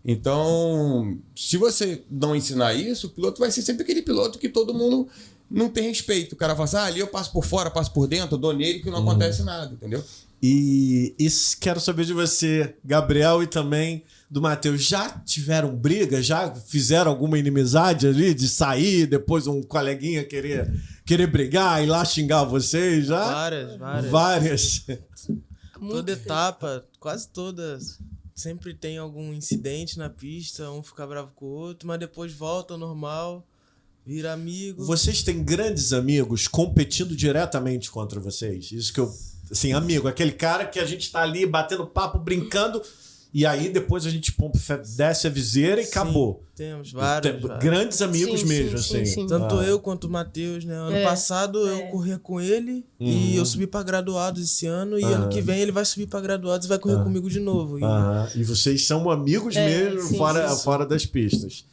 Então, se você não ensinar isso, o piloto vai ser sempre aquele piloto que todo mundo não tem respeito. O cara fala assim, ali eu passo por fora, passo por dentro, eu dou nele que não acontece nada, entendeu? E quero saber de você, Gabriel, e também do Matheus. Já tiveram briga? Já fizeram alguma inimizade ali? De sair, depois um coleguinha querer brigar e lá xingar vocês? Já? Várias. Toda etapa, quase todas. Sempre tem algum incidente na pista, um fica bravo com o outro, mas depois volta ao normal, vira amigo. Vocês têm grandes amigos competindo diretamente contra vocês? Isso que eu... Assim, amigo, aquele cara que a gente tá ali batendo papo, brincando, e aí depois a gente desce a viseira e acabou. Temos vários. Grandes amigos mesmo, assim. Sim. Tanto eu quanto o Matheus, né? Ano passado eu corria com ele e eu subi pra graduados esse ano, e ano que vem ele vai subir pra graduados e vai correr comigo de novo. E vocês são amigos mesmo, fora das pistas.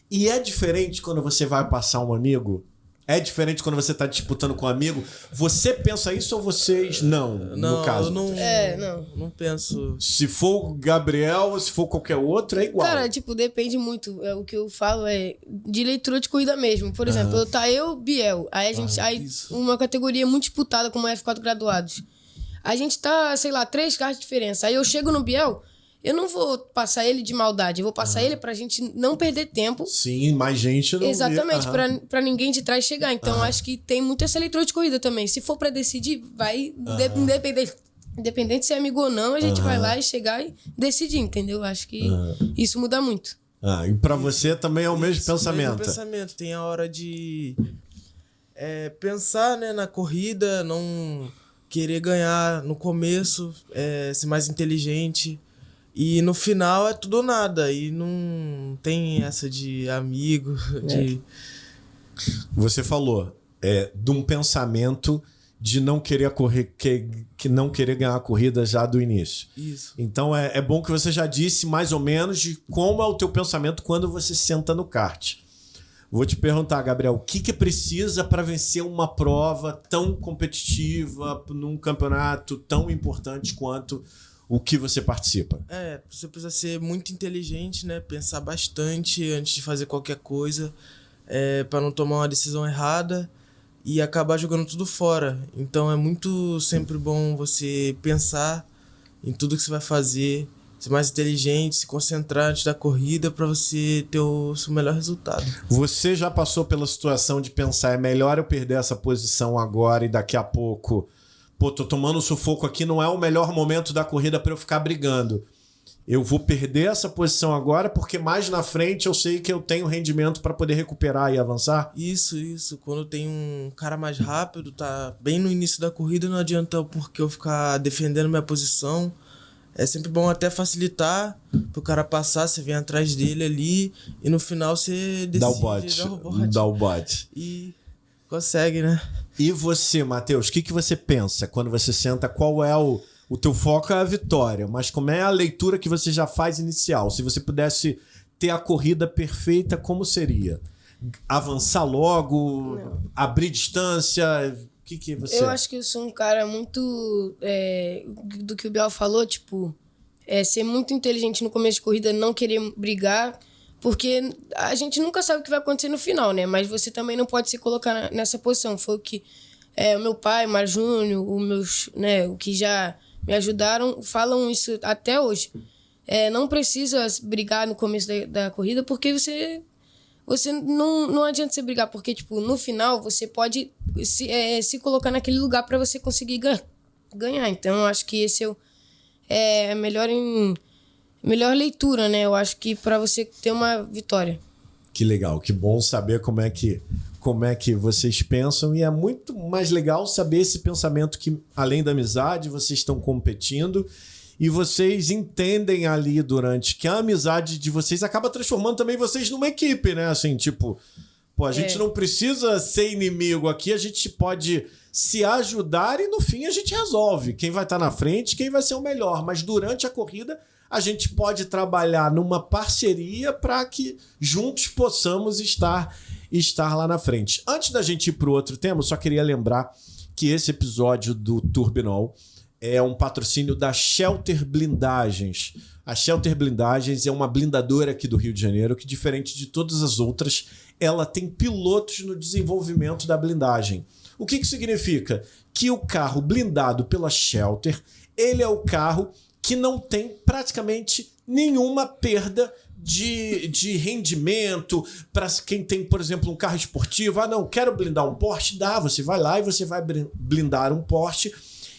E é diferente quando você vai passar um amigo É diferente quando você tá disputando com um amigo? Você pensa isso ou vocês não, no caso? Eu não, não penso. Se for o Gabriel ou se for qualquer outro, é igual. Cara, tipo, depende muito. O que eu falo é de leitura de corrida mesmo. Por exemplo, tá eu, Biel. Aí a gente. Uma categoria muito disputada como F4 graduados. A gente tá, sei lá, 3 carros de diferença. Aí eu chego no Biel, eu não vou passar ele de maldade. Eu vou passar ele pra gente não perder tempo. Sim, mais gente não. Exatamente, pra ninguém de trás chegar. Então, acho que tem muito essa leitura de corrida também. Se for pra decidir, vai, independente se é amigo ou não, a gente vai lá e chegar e decidir, entendeu? Acho que isso muda muito. E pra você também é o mesmo pensamento? Mesmo pensamento. Tem a hora de pensar, né, na corrida, não querer ganhar no começo, ser mais inteligente. E no final é tudo ou nada. E não tem essa de amigo, de... Você falou de um pensamento de não querer correr, que não querer ganhar a corrida já do início. Isso. Então é bom que você já disse mais ou menos de como é o teu pensamento quando você senta no kart. Vou te perguntar, Gabriel, o que precisa para vencer uma prova tão competitiva, num campeonato tão importante quanto o que você participa? Você precisa ser muito inteligente, né? Pensar bastante antes de fazer qualquer coisa, para não tomar uma decisão errada e acabar jogando tudo fora. Então é muito sempre bom você pensar em tudo que você vai fazer, ser mais inteligente, se concentrar antes da corrida para você ter o seu melhor resultado. Você já passou pela situação de pensar, é melhor eu perder essa posição agora e daqui a pouco... Pô, tô tomando sufoco aqui, não é o melhor momento da corrida para eu ficar brigando. Eu vou perder essa posição agora porque mais na frente eu sei que eu tenho rendimento para poder recuperar e avançar? Isso. Quando tem um cara mais rápido, tá bem no início da corrida, não adianta porque eu ficar defendendo minha posição. É sempre bom até facilitar pro cara passar, você vem atrás dele ali e no final você decide Dá o bote. E consegue, né? E você, Matheus, o que você pensa quando você senta? Qual é o teu foco? É a vitória, mas como é a leitura que você já faz inicial? Se você pudesse ter a corrida perfeita, como seria? Avançar logo? Não. Abrir distância? O que você... Eu acho que eu sou um cara muito... do que o Biel falou, tipo... ser muito inteligente no começo de corrida, não querer brigar... Porque a gente nunca sabe o que vai acontecer no final, né? Mas você também não pode se colocar nessa posição. Foi o que o meu pai, o Mar Júnior, o que já me ajudaram, falam isso até hoje. Não precisa brigar no começo da corrida, porque você não adianta você brigar. Porque, tipo, no final, você pode se colocar naquele lugar para você conseguir ganhar. Então, eu acho que esse é melhor leitura, né? Eu acho que para você ter uma vitória. Que legal, que bom saber como é que vocês pensam e é muito mais legal saber esse pensamento que, além da amizade, vocês estão competindo e vocês entendem ali durante que a amizade de vocês acaba transformando também vocês numa equipe, né? Assim, tipo, a gente não precisa ser inimigo aqui, a gente pode se ajudar e no fim a gente resolve quem vai estar na frente, quem vai ser o melhor, mas durante a corrida a gente pode trabalhar numa parceria para que juntos possamos estar lá na frente. Antes da gente ir para o outro tema, eu só queria lembrar que esse episódio do Turbinol é um patrocínio da Shelter Blindagens. A Shelter Blindagens é uma blindadora aqui do Rio de Janeiro que, diferente de todas as outras, ela tem pilotos no desenvolvimento da blindagem. O que significa? Que o carro blindado pela Shelter, ele é o carro que não tem praticamente nenhuma perda de rendimento. Para quem tem, por exemplo, um carro esportivo, não, quero blindar um Porsche, você vai lá e você vai blindar um Porsche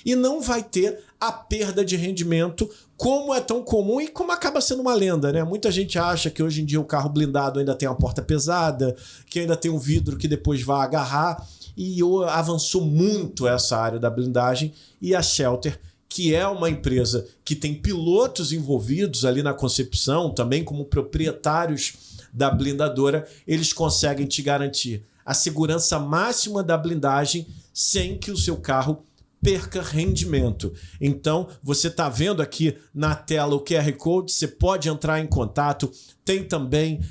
e não vai ter a perda de rendimento como é tão comum e como acaba sendo uma lenda, né? Muita gente acha que hoje em dia o carro blindado ainda tem uma porta pesada, que ainda tem um vidro que depois vai agarrar, e avançou muito essa área da blindagem e a Shelter, que é uma empresa que tem pilotos envolvidos ali na concepção, também como proprietários da blindadora, eles conseguem te garantir a segurança máxima da blindagem sem que o seu carro perca rendimento. Então, você está vendo aqui na tela o QR Code, você pode entrar em contato, tem também,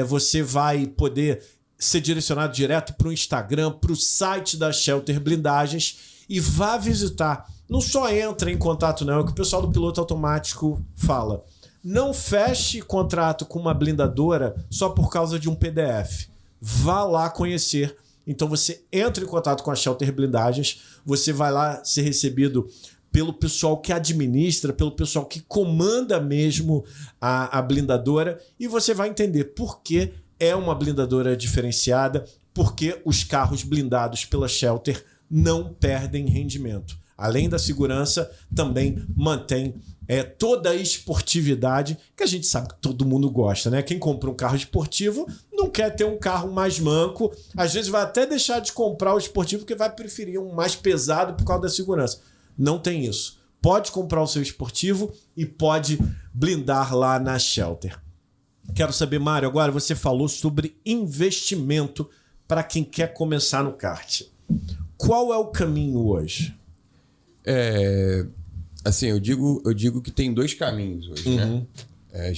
você vai poder ser direcionado direto para o Instagram, para o site da Shelter Blindagens e vá visitar. Não só entra em contato, não, é o que o pessoal do piloto automático fala. Não feche contrato com uma blindadora só por causa de um PDF. Vá lá conhecer. Então você entra em contato com a Shelter Blindagens, você vai lá ser recebido pelo pessoal que administra, pelo pessoal que comanda mesmo a blindadora, e você vai entender por que é uma blindadora diferenciada, porque os carros blindados pela Shelter não perdem rendimento. Além da segurança, também mantém toda a esportividade, que a gente sabe que todo mundo gosta, né? Quem compra um carro esportivo não quer ter um carro mais manco, às vezes vai até deixar de comprar o esportivo porque vai preferir um mais pesado por causa da segurança. Não tem isso. Pode comprar o seu esportivo e pode blindar lá na Shelter. Quero saber, Mário, agora você falou sobre investimento para quem quer começar no kart. Qual é o caminho hoje? Assim, eu digo que tem dois caminhos hoje, né? É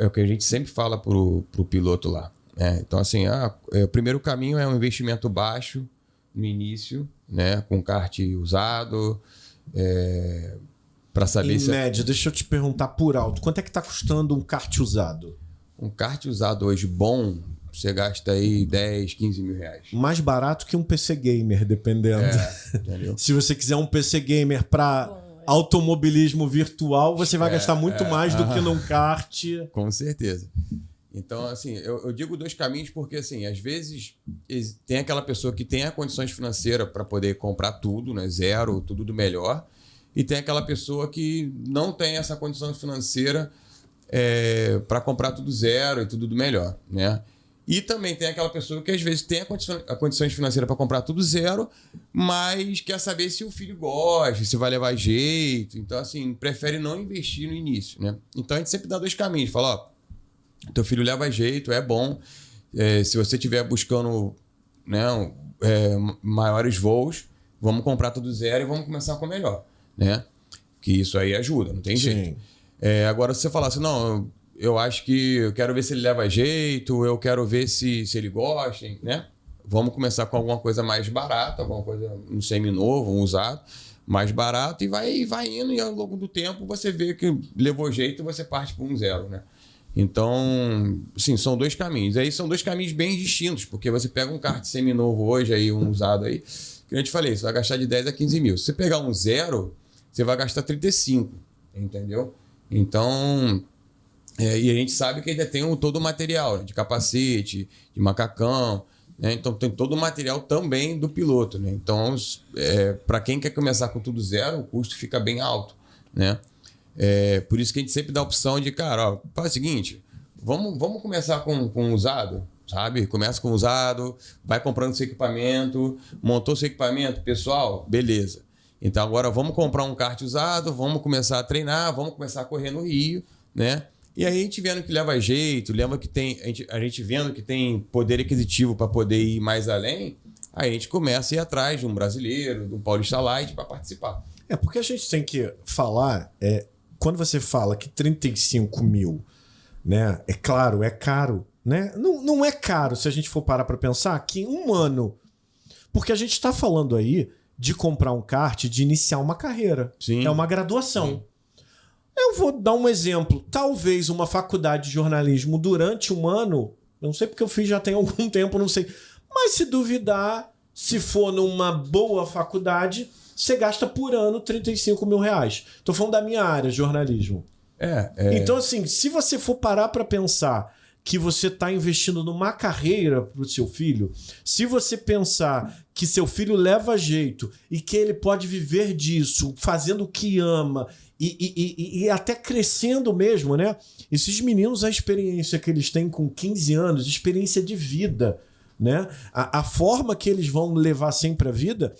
o que a gente sempre fala pro piloto lá. Então, assim, o primeiro caminho é um investimento baixo no início, né? Com kart usado, para saber em média, deixa eu te perguntar por alto, quanto é que tá custando um kart usado? Um kart usado hoje bom, você gasta aí 10, 15 mil reais. Mais barato que um PC Gamer, dependendo. Entendeu? Se você quiser um PC Gamer para automobilismo virtual, você vai gastar muito mais do que num kart. Com certeza. Então, assim, eu digo dois caminhos porque, assim, às vezes tem aquela pessoa que tem a condições financeiras para poder comprar tudo, né? Zero, tudo do melhor. E tem aquela pessoa que não tem essa condição financeira para comprar tudo zero e tudo do melhor, né? E também tem aquela pessoa que às vezes tem a condições financeiras para comprar tudo zero, mas quer saber se o filho gosta, se vai levar jeito. Então, assim, prefere não investir no início, né? Então, a gente sempre dá dois caminhos. Fala, ó, teu filho leva jeito, é bom. Se você estiver buscando, né, maiores voos, vamos comprar tudo zero e vamos começar com o melhor, né? Que isso aí ajuda, não tem jeito. Agora, se você falar assim, não, eu acho que eu quero ver se ele leva jeito, eu quero ver se ele gosta, né? Vamos começar com alguma coisa mais barata, alguma coisa, um seminovo, um usado, mais barato, e vai indo, e ao longo do tempo você vê que levou jeito e você parte para um zero, né? Então, sim, são dois caminhos. Aí são dois caminhos bem distintos, porque você pega um kart seminovo hoje, aí, um usado aí, que eu te falei, você vai gastar de 10 a 15 mil. Se você pegar um zero, você vai gastar 35, entendeu? Então, e a gente sabe que ainda tem todo o material, né, de capacete, de macacão, né? Então tem todo o material também do piloto, né? Então, para quem quer começar com tudo zero, o custo fica bem alto, né? Por isso que a gente sempre dá a opção de, cara, ó, faz o seguinte, vamos começar com usado, sabe? Começa com usado, vai comprando seu equipamento, montou seu equipamento, pessoal, beleza. Então agora vamos comprar um kart usado, vamos começar a treinar, vamos começar a correr no Rio, né? E aí a gente vendo que leva jeito, lembra que tem a gente vendo que tem poder aquisitivo para poder ir mais além, aí a gente começa a ir atrás de um brasileiro, de um Paulista Light para participar. Porque a gente tem que falar, quando você fala que 35 mil, né, é claro, é caro, né? Não é caro se a gente for parar para pensar que um ano, porque a gente está falando aí de comprar um kart, de iniciar uma carreira. Sim. É uma graduação. Sim. Eu vou dar um exemplo. Talvez uma faculdade de jornalismo durante um ano, eu não sei porque eu fiz já tem algum tempo, não sei. Mas se duvidar, se for numa boa faculdade, você gasta por ano 35 mil reais. Tô falando da minha área, jornalismo. Então, assim, se você for parar para pensar que você está investindo numa carreira para o seu filho, se você pensar que seu filho leva jeito e que ele pode viver disso, fazendo o que ama e até crescendo mesmo, né? Esses meninos, a experiência que eles têm com 15 anos, experiência de vida, né? A forma que eles vão levar sempre a vida,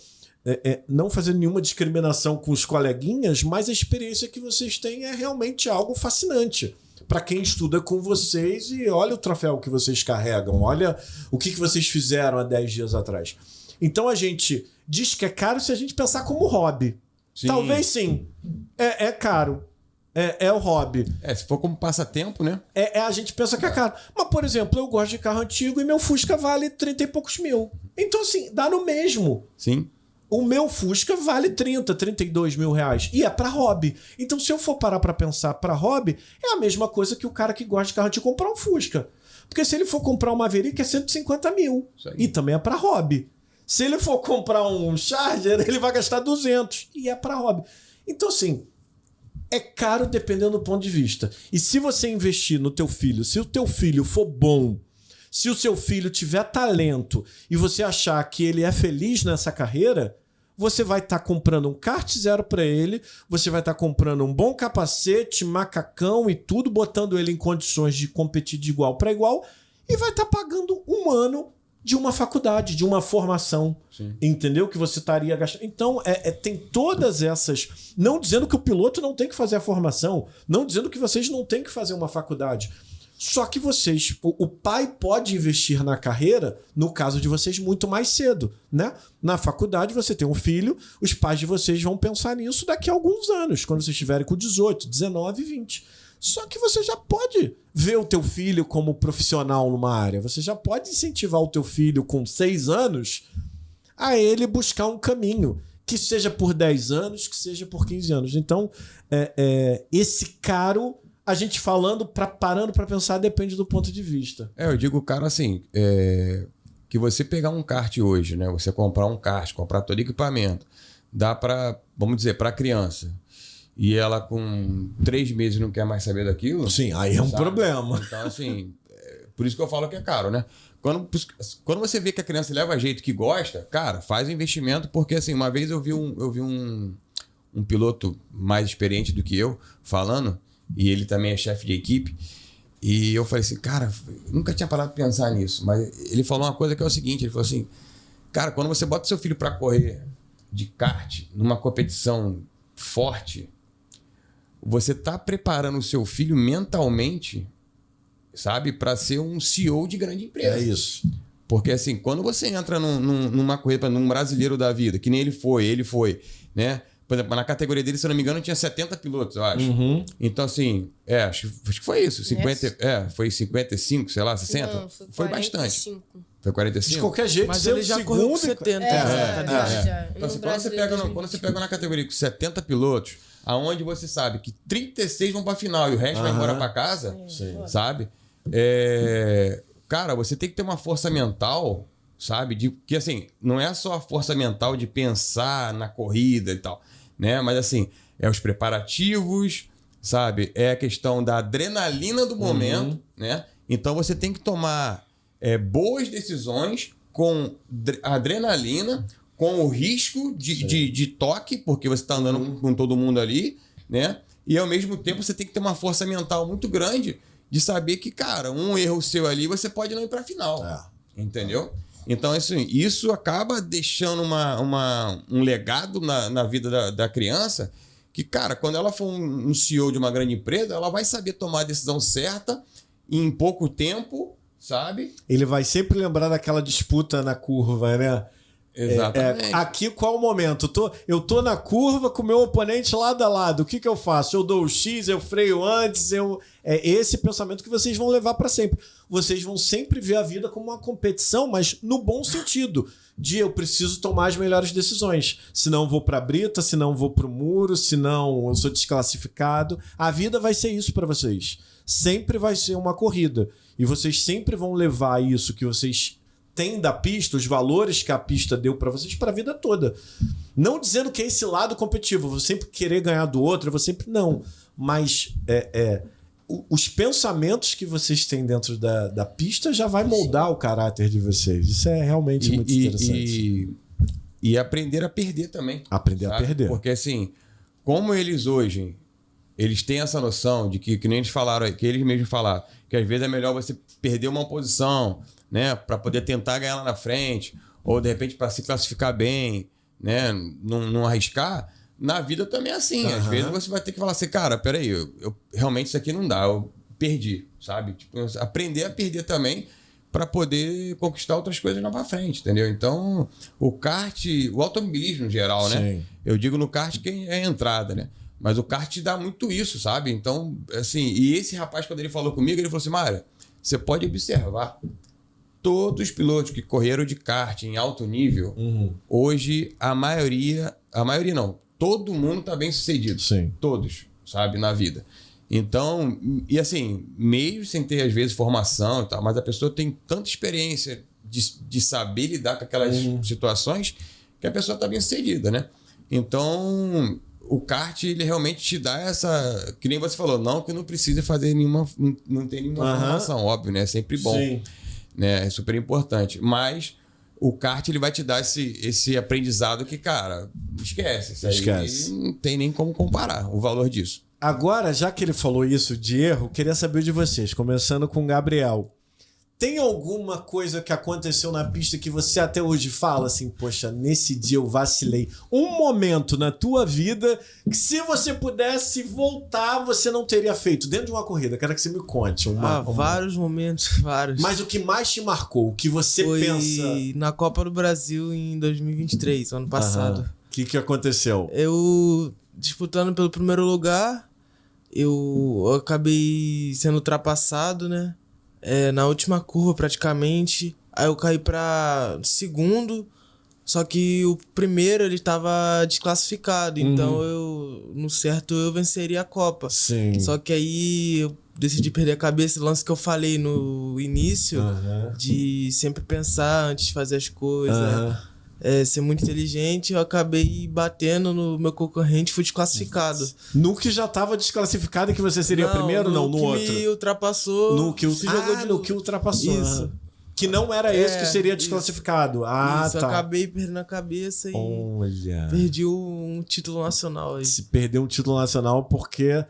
não fazendo nenhuma discriminação com os coleguinhas, mas a experiência que vocês têm é realmente algo fascinante. Para quem estuda com vocês e olha o troféu que vocês carregam, olha o que vocês fizeram há 10 dias atrás. Então a gente diz que é caro se a gente pensar como hobby. Sim. Talvez sim, é caro. É o hobby. Se for como passatempo, né? A gente pensa que é caro. Mas, por exemplo, eu gosto de carro antigo e meu Fusca vale 30 e poucos mil. Então, assim, dá no mesmo. Sim. O meu Fusca vale 32 mil reais. E é pra hobby. Então, se eu for parar pra pensar pra hobby, é a mesma coisa que o cara que gosta de carro antigo comprar um Fusca. Porque se ele for comprar um Maverick, é 150 mil. E também é pra hobby. Se ele for comprar um Charger, ele vai gastar 200. E é pra hobby. Então, assim, é caro dependendo do ponto de vista. E se você investir no teu filho, se o teu filho for bom, se o seu filho tiver talento e você achar que ele é feliz nessa carreira, você vai estar comprando um kart zero para ele, você vai estar comprando um bom capacete, macacão e tudo, botando ele em condições de competir de igual para igual e vai estar pagando um ano de uma faculdade, de uma formação. Sim. Entendeu? Que você estaria gastando. Então, tem todas essas... Não dizendo que o piloto não tem que fazer a formação, não dizendo que vocês não têm que fazer uma faculdade. Só que vocês... O pai pode investir na carreira, no caso de vocês, muito mais cedo, né? Na faculdade, você tem um filho, os pais de vocês vão pensar nisso daqui a alguns anos, quando vocês estiverem com 18, 19, 20. Só que você já pode ver o teu filho como profissional numa área. Você já pode incentivar o teu filho com 6 anos a ele buscar um caminho. Que seja por 10 anos, que seja por 15 anos. Então, esse caro, a gente parando para pensar, depende do ponto de vista. Eu digo, cara, assim, que você pegar um kart hoje, né? Você comprar um kart, comprar todo equipamento, dá para, vamos dizer, para criança. E ela com 3 meses não quer mais saber daquilo. Sim, aí é um problema. Então, assim, por isso que eu falo que é caro, né? Quando você vê que a criança leva jeito, que gosta, cara, faz o investimento, porque assim, uma vez eu vi um piloto mais experiente do que eu falando, e ele também é chefe de equipe, e eu falei assim, cara, eu nunca tinha parado de pensar nisso, mas ele falou uma coisa que é o seguinte, ele falou assim, cara, quando você bota seu filho para correr de kart numa competição forte, você tá preparando o seu filho mentalmente, sabe, para ser um CEO de grande empresa. É isso. Porque assim, quando você entra numa corrida, num brasileiro da vida, que nem ele foi, né? Por exemplo, na categoria dele, se eu não me engano, tinha 70 pilotos, eu acho. Uhum. Então, assim, acho que foi isso. 50, foi 55, sei lá, 60? Não, foi 45. Bastante. Foi 45? De qualquer jeito, mas ele já correu com 70. Então, assim, quando você pega na categoria com 70 pilotos, aonde você sabe que 36 vão para a final e o resto vai embora para casa, sabe? Cara, você tem que ter uma força mental, sabe? Que assim, não é só a força mental de pensar na corrida e tal, né? Mas assim, é os preparativos, sabe? É a questão da adrenalina do momento, né? Então você tem que tomar boas decisões com adrenalina, com o risco de toque, porque você está andando com todo mundo ali, né? E ao mesmo tempo você tem que ter uma força mental muito grande de saber que, cara, um erro seu ali, você pode não ir para a final. Entendeu? Então, assim, isso acaba deixando um legado na vida da criança que, cara, quando ela for um CEO de uma grande empresa, ela vai saber tomar a decisão certa em pouco tempo, sabe? Ele vai sempre lembrar daquela disputa na curva, né? Exatamente. Aqui qual o momento? Eu tô na curva com o meu oponente lado a lado. O que eu faço? Eu dou o X, eu freio antes, é esse pensamento que vocês vão levar para sempre. Vocês vão sempre ver a vida como uma competição, mas no bom sentido. De eu preciso tomar as melhores decisões. Senão eu vou pra brita, senão eu vou pro muro, senão eu sou desclassificado. A vida vai ser isso para vocês. Sempre vai ser uma corrida. E vocês sempre vão levar isso que vocês têm da pista, os valores que a pista deu para vocês para a vida toda. Não dizendo que é esse lado competitivo, eu vou sempre querer ganhar do outro, eu vou sempre... Não. Mas os pensamentos que vocês têm dentro da pista já vai moldar o caráter de vocês. Isso é realmente muito interessante. E aprender a perder também. Aprender a perder. Porque assim, como eles hoje, eles têm essa noção de que nem eles falaram, que eles mesmos falaram, que às vezes é melhor você perder uma posição, né, para poder tentar ganhar lá na frente, ou de repente para se classificar bem, né, não arriscar. Na vida também é assim. Às vezes você vai ter que falar assim, cara, peraí, eu realmente isso aqui não dá, eu perdi, sabe? Tipo, aprender a perder também para poder conquistar outras coisas lá para frente, entendeu? Então, o kart, o automobilismo em geral, né? Eu digo no kart que é a entrada, né? Mas o kart te dá muito isso, sabe? Então, assim, e esse rapaz, quando ele falou comigo, ele falou assim, Mário, você pode observar, todos os pilotos que correram de kart em alto nível, hoje a maioria não, todo mundo tá bem sucedido. Sim. Todos, sabe, na vida. Então, e assim, mesmo sem ter às vezes formação e tal, mas a pessoa tem tanta experiência de saber lidar com aquelas situações que a pessoa tá bem sucedida, né? Então, o kart, ele realmente te dá essa... Que nem você falou, não que não precisa fazer nenhuma... Não tem nenhuma formação, óbvio, né? É sempre bom. Sim. Né? É super importante. Mas o kart, ele vai te dar esse aprendizado que, cara, esquece. Isso aí Esquece. não tem nem como comparar o valor disso. Agora, já que ele falou isso de erro, queria saber de vocês, começando com o Gabriel. Tem alguma coisa que aconteceu na pista que você até hoje fala assim, poxa, nesse dia eu vacilei? Um momento na tua vida que se você pudesse voltar, você não teria feito dentro de uma corrida. Quero que você me conte. Vários momentos, vários. Mas o que mais te marcou? O que você Foi pensa... na Copa do Brasil em 2023, ano passado. O que aconteceu? Eu, disputando pelo primeiro lugar, eu acabei sendo ultrapassado, né? Na última curva, praticamente. Aí eu caí pra segundo, só que o primeiro ele tava desclassificado. Então, no certo, eu venceria a Copa. Sim. Só que aí eu decidi perder a cabeça. O lance que eu falei no início, de sempre pensar antes de fazer as coisas, ser muito inteligente, eu acabei batendo no meu concorrente e fui desclassificado. No que já estava desclassificado e que você seria o primeiro? Não, no que outro. me ultrapassou. No que no que ultrapassou. Isso. Que não era esse que seria desclassificado. Isso, Tá. eu acabei perdendo a cabeça e Olha. perdi um título nacional aí. Se perdeu um título nacional porque...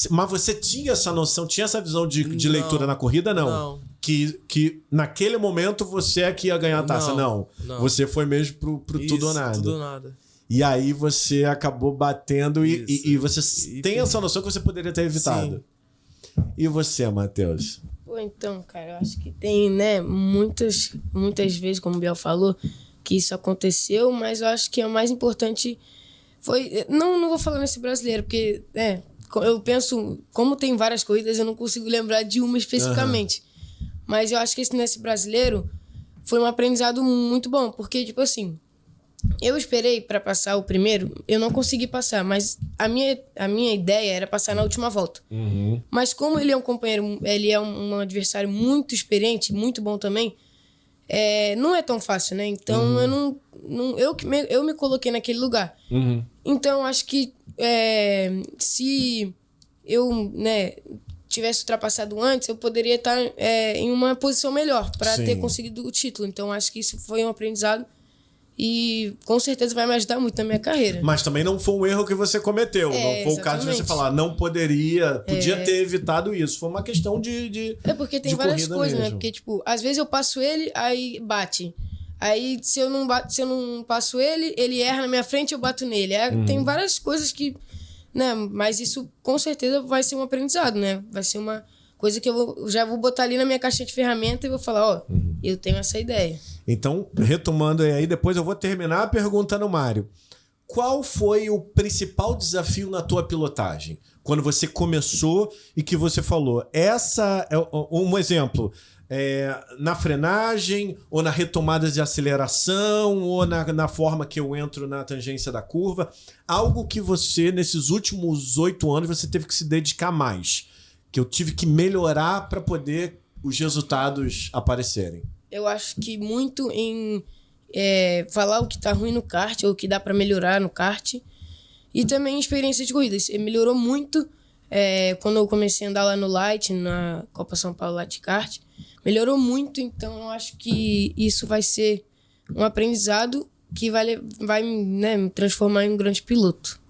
Mas você tinha essa noção, tinha essa visão de leitura na corrida, não? Não. Que naquele momento você é que ia ganhar a taça, não. Você foi mesmo pro Isso, tudo ou nada. Tudo ou nada. E aí você acabou batendo e você tem essa noção que você poderia ter evitado. Sim. E você, Matheus? Pô, então, cara, eu acho que tem, né, muitas vezes, como o Biel falou, que isso aconteceu, mas eu acho que o mais importante foi... Não vou falar nesse brasileiro, porque, eu penso, como tem várias corridas, eu não consigo lembrar de uma especificamente. Mas eu acho que nesse brasileiro foi um aprendizado muito bom, porque, tipo assim, eu esperei para passar o primeiro, eu não consegui passar, mas a minha ideia era passar na última volta. Mas como ele é um companheiro, ele é um adversário muito experiente, muito bom também, não é tão fácil, né? Então eu me coloquei naquele lugar. Então acho que se eu, né, tivesse ultrapassado antes, eu poderia estar em uma posição melhor para ter conseguido o título. Então acho que isso foi um aprendizado e com certeza vai me ajudar muito na minha carreira. Mas também não foi um erro que você cometeu. Não foi o caso de você falar, não podia ter evitado isso. Foi uma questão de porque tem várias coisas, né? Porque, tipo, às vezes eu passo ele, aí bate. Aí, se eu não passo ele, ele erra na minha frente, eu bato nele. Tem várias coisas que... né? Mas isso, com certeza, vai ser um aprendizado, né? Vai ser uma coisa que eu já vou botar ali na minha caixa de ferramenta e vou falar, eu tenho essa ideia. Então, retomando aí, depois eu vou terminar perguntando, Mário, qual foi o principal desafio na tua pilotagem? Quando você começou e que você falou, essa é um exemplo, na frenagem, ou na retomada de aceleração, ou na forma que eu entro na tangência da curva, algo que você, nesses últimos 8 anos, você teve que se dedicar mais, que eu tive que melhorar para poder os resultados aparecerem. Eu acho que muito em falar o que tá ruim no kart, ou o que dá para melhorar no kart, e também experiência de corridas. Melhorou muito quando eu comecei a andar lá no Light, na Copa São Paulo Light Kart. Melhorou muito, então eu acho que isso vai ser um aprendizado que vai né, me transformar em um grande piloto.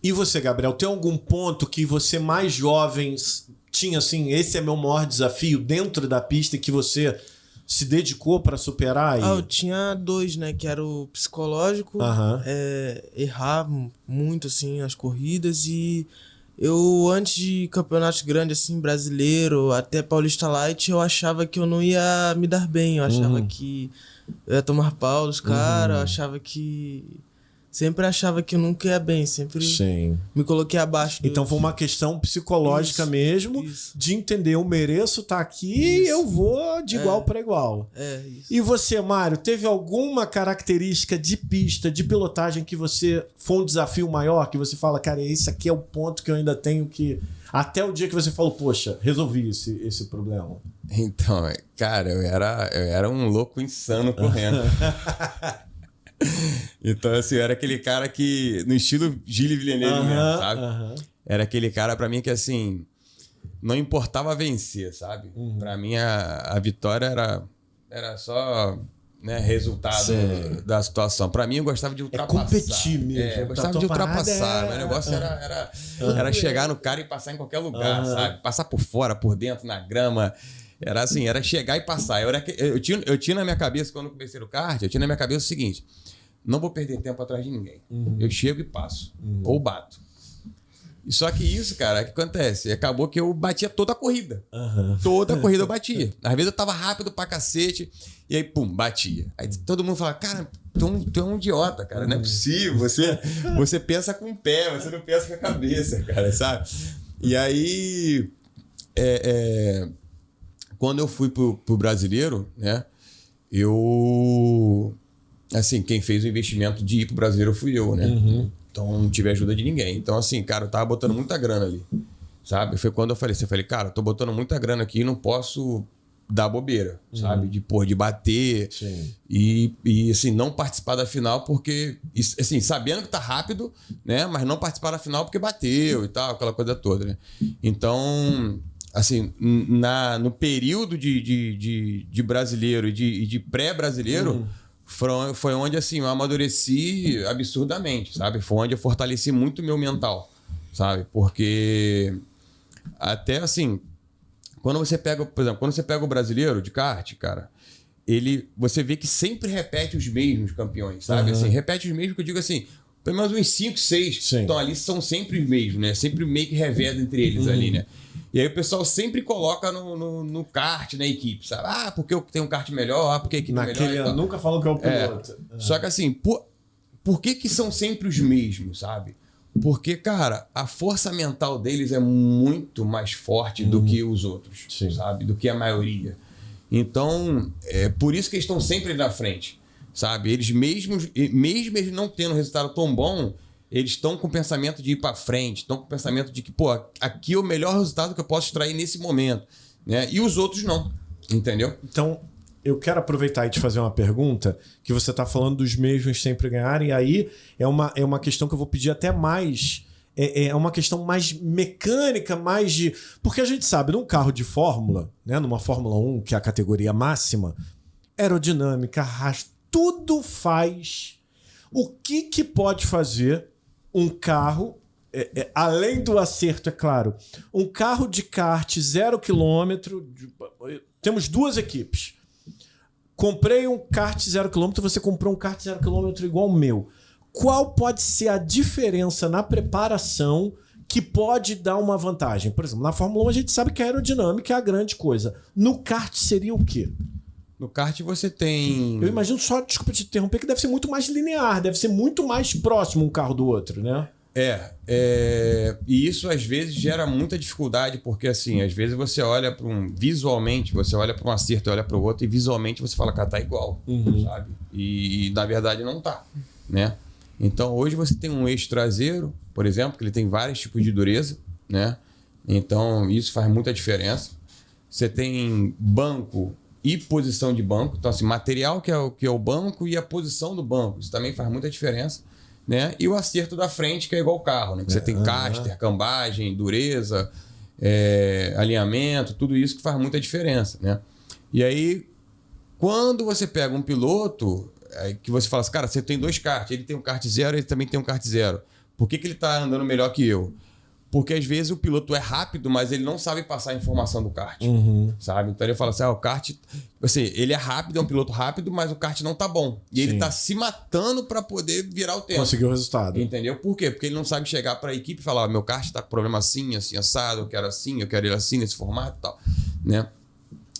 E você, Gabriel, tem algum ponto que você mais jovem tinha assim, esse é meu maior desafio dentro da pista e que você se dedicou para superar? Eu tinha 2, né? Que era o psicológico, errar muito, assim, as corridas. E eu, antes de campeonatos grandes, assim, brasileiro, até Paulista Light, eu achava que eu não ia me dar bem. Eu achava que eu ia tomar pau dos caras, eu achava que sempre achava que eu nunca ia bem, sempre Sim. me coloquei abaixo. Então foi uma questão psicológica Isso, mesmo, isso. de entender, eu mereço estar aqui e Isso. eu vou de igual para igual. Isso. E você, Mário, teve alguma característica de pista, de pilotagem que você foi um desafio maior, que você fala, cara, esse aqui é o ponto que eu ainda tenho que... Até o dia que você falou, poxa, resolvi esse problema. Então, cara, eu era um louco insano correndo. Então, assim, eu era aquele cara que, no estilo Gilles Villeneuve mesmo, sabe? Era aquele cara, pra mim, que assim, não importava vencer, sabe? Pra mim, a vitória era só, né, resultado da situação. Pra mim, eu gostava de ultrapassar. Competir mesmo. Eu gostava de ultrapassar. Meu negócio era chegar no cara e passar em qualquer lugar, sabe? Passar por fora, por dentro, na grama. Era assim, era chegar e passar. Eu tinha na minha cabeça, quando eu comecei no kart, eu tinha na minha cabeça o seguinte: não vou perder tempo atrás de ninguém. Eu chego e passo. Ou bato. E só que isso, cara, o que acontece? Acabou que eu batia toda a corrida. Toda a corrida eu batia. Às vezes eu tava rápido pra cacete, e aí, pum, batia. Aí todo mundo fala, cara, tu é um idiota, cara, não é possível. Você pensa com o pé, você não pensa com a cabeça, cara, sabe? E aí, quando eu fui pro brasileiro, né, assim, quem fez o investimento de ir pro brasileiro fui eu, né? Então não tive ajuda de ninguém. Então, assim, cara, eu tava botando muita grana ali, sabe? Foi quando eu falei assim, cara, eu tô botando muita grana aqui e não posso dar bobeira, sabe? De bater e, assim, não participar da final porque, assim, sabendo que tá rápido, né? Mas não participar da final porque bateu e tal, aquela coisa toda, né? Então, assim, no período de brasileiro e de pré-brasileiro, foi onde, assim, eu amadureci absurdamente, sabe? Foi onde eu fortaleci muito o meu mental, sabe? Porque até, assim, quando você pega, por exemplo, quando você pega o brasileiro de kart, cara, você vê que sempre repete os mesmos campeões, sabe? Assim, repete os mesmos, que eu digo assim, pelo menos uns 5, 6 que estão ali são sempre os mesmos, né? Sempre meio que reveza entre eles ali, né? E aí o pessoal sempre coloca no kart, na equipe, sabe? Ah, porque eu tenho um kart melhor, porque a equipe melhor e tal. Nunca falam que é o piloto. Só que assim, por que são sempre os mesmos, sabe? Porque, cara, a força mental deles é muito mais forte do que os outros, sabe? Do que a maioria. Então, é por isso que eles estão sempre na frente, sabe? Eles mesmo eles não tendo um resultado tão bom, eles estão com o pensamento de ir para frente, estão com o pensamento de que, pô, aqui é o melhor resultado que eu posso extrair nesse momento, né? E os outros não, entendeu? Então, eu quero aproveitar e te fazer uma pergunta, que você está falando dos mesmos sempre ganharem, e aí é uma questão que eu vou pedir até mais, é uma questão mais mecânica, mais de... Porque a gente sabe, num carro de Fórmula, né, numa Fórmula 1, que é a categoria máxima, aerodinâmica, arrasto, tudo faz. O que pode fazer um carro, além do acerto, é claro, um carro de kart 0 km, temos duas equipes. Comprei um kart 0 km, você comprou um kart 0 km igual o meu. Qual pode ser a diferença na preparação que pode dar uma vantagem? Por exemplo, na Fórmula 1 a gente sabe que a aerodinâmica é a grande coisa. No kart seria o quê? No kart você tem... Eu imagino só, desculpa te interromper, que deve ser muito mais linear, deve ser muito mais próximo um carro do outro, né? E isso às vezes gera muita dificuldade, porque assim, às vezes você olha para visualmente, você olha para um acerto e olha para o outro, e visualmente você fala, cara, tá igual, sabe? E na verdade não tá, né? Então hoje você tem um eixo traseiro, por exemplo, que ele tem vários tipos de dureza, né? Então isso faz muita diferença. Você tem banco e posição de banco, então assim, material que é o banco e a posição do banco, isso também faz muita diferença, né? E o acerto da frente, que é igual o carro, né? Que você tem caster, cambagem, dureza, alinhamento, tudo isso que faz muita diferença, né? E aí, quando você pega um piloto, que você fala assim, cara, você tem dois karts, ele tem um kart 0, ele também tem um kart 0. Por que ele tá andando melhor que eu? Porque às vezes o piloto é rápido, mas ele não sabe passar a informação do kart, sabe? Então ele fala assim, o kart, assim, ele é rápido, é um piloto rápido, mas o kart não tá bom. E ele tá se matando para poder virar o tempo. Conseguir o resultado. Entendeu? Por quê? Porque ele não sabe chegar para a equipe e falar, meu kart tá com problema assim, assim, assado, eu quero ele assim, nesse formato e tal, né?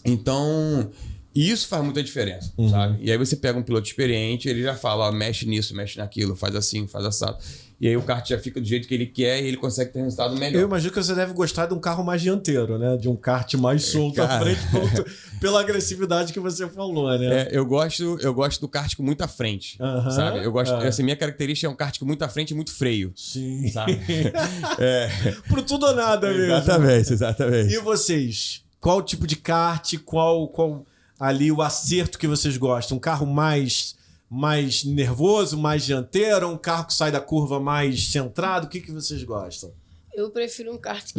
Então, E isso faz muita diferença, sabe? E aí você pega um piloto experiente, ele já fala, ó, mexe nisso, mexe naquilo, faz assim, faz assado. E aí o kart já fica do jeito que ele quer e ele consegue ter um resultado melhor. Eu imagino que você deve gostar de um carro mais dianteiro, né? De um kart mais solto à frente pela agressividade que você falou, né? Eu gosto do kart com muita frente, sabe? Eu gosto, essa minha característica é um kart com muita frente e muito freio. Sim. Sabe? Pro tudo ou nada mesmo. Exatamente. E vocês? Qual tipo de kart, qual ali o acerto que vocês gostam? Um carro mais nervoso, mais dianteiro, um carro que sai da curva mais centrado? O que vocês gostam? Eu prefiro um kart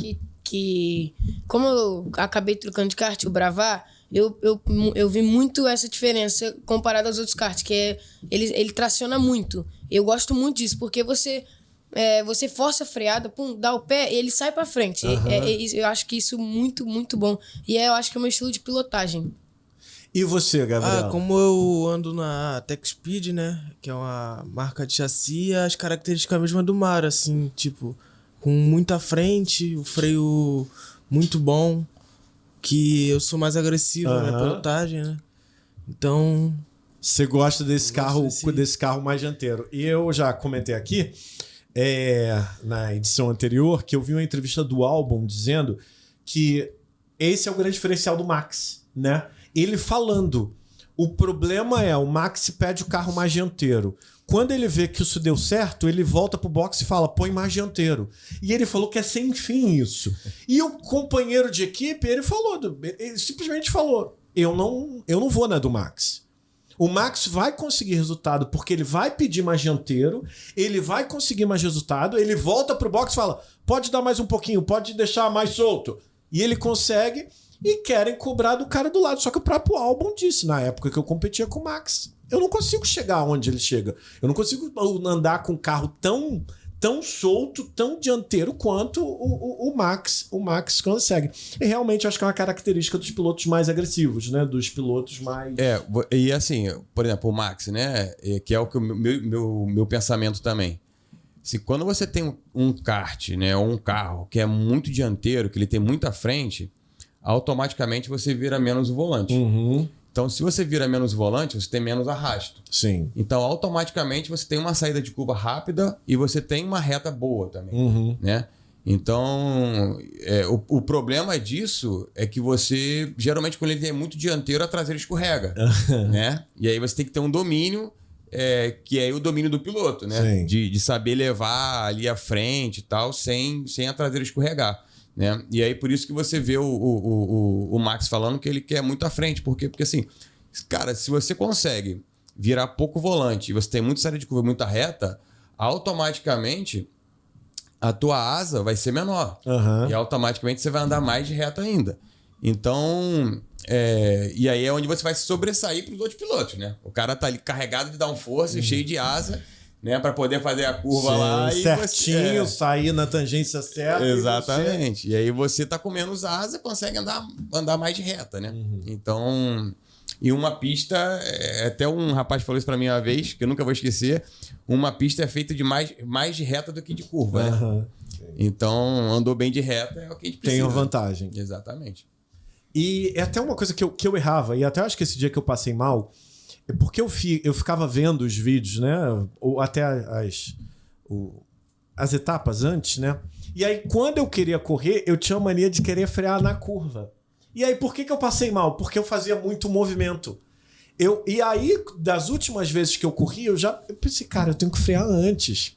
que como eu acabei trocando de kart, o Bravá, eu vi muito essa diferença comparado aos outros karts, que é ele traciona muito. Eu gosto muito disso, porque você força a freada, pum, dá o pé, ele sai pra frente. Eu acho que isso é muito, muito bom. E eu acho que é o meu estilo de pilotagem. E você, Gabriel? Como eu ando na Tech Speed, né? Que é uma marca de chassi, as características mesmas do Mário, assim, tipo, com muita frente, o freio muito bom, que eu sou mais agressivo na pilotagem, né? Então... Você gosta desse carro mais dianteiro. E eu já comentei aqui, na edição anterior, que eu vi uma entrevista do Albon dizendo que esse é o grande diferencial do Max, né? Ele falando, o problema o Max pede o carro mais dianteiro. Quando ele vê que isso deu certo, ele volta pro box e fala, põe mais dianteiro. E ele falou que é sem fim isso. E o companheiro de equipe, ele simplesmente falou, eu não vou na do Max. O Max vai conseguir resultado porque ele vai pedir mais dianteiro, ele vai conseguir mais resultado, ele volta pro box e fala, pode dar mais um pouquinho, pode deixar mais solto. E ele consegue... E querem cobrar do cara do lado. Só que o próprio Albon disse, na época que eu competia com o Max, eu não consigo chegar onde ele chega. Eu não consigo andar com um carro tão solto, tão dianteiro quanto o Max consegue. E realmente acho que é uma característica dos pilotos mais agressivos, né? Dos pilotos mais... E assim, por exemplo, o Max, né? Que é o que meu pensamento também. Se quando você tem um kart, né? Ou um carro que é muito dianteiro, que ele tem muita frente... automaticamente você vira menos o volante. Então, se você vira menos o volante, você tem menos arrasto. Sim. Então, automaticamente você tem uma saída de curva rápida e você tem uma reta boa também, né? Então, o problema disso é que você, geralmente, quando ele é muito dianteiro, a traseira escorrega, né? E aí você tem que ter um domínio, que é o domínio do piloto, né? De saber levar ali à frente e tal, sem a traseira escorregar. Né? E aí por isso que você vê o Max falando que ele quer muito à frente. Por quê? Porque assim, cara, se você consegue virar pouco volante e você tem muita saída de curva, muita reta, automaticamente a tua asa vai ser menor. E automaticamente você vai andar mais de reta ainda. Então, e aí é onde você vai se sobressair para os outros pilotos, né? O cara tá ali carregado de downforce, cheio de asa, né, para poder fazer a curva lá e certinho, sair na tangência certa. Exatamente. E aí você tá com menos asa, consegue andar mais de reta, né? Então, e uma pista, até um rapaz falou isso para mim uma vez, que eu nunca vou esquecer, uma pista é feita de mais de reta do que de curva, né? Então, andou bem de reta é o que a gente precisa. Tem uma vantagem. Exatamente. E é até uma coisa que eu errava, e até acho que esse dia que eu passei mal, é porque eu ficava vendo os vídeos, né? Ou até as etapas antes, né? E aí, quando eu queria correr, eu tinha a mania de querer frear na curva. E aí, por que eu passei mal? Porque eu fazia muito movimento. E aí, das últimas vezes que eu corri, eu pensei, cara, eu tenho que frear antes.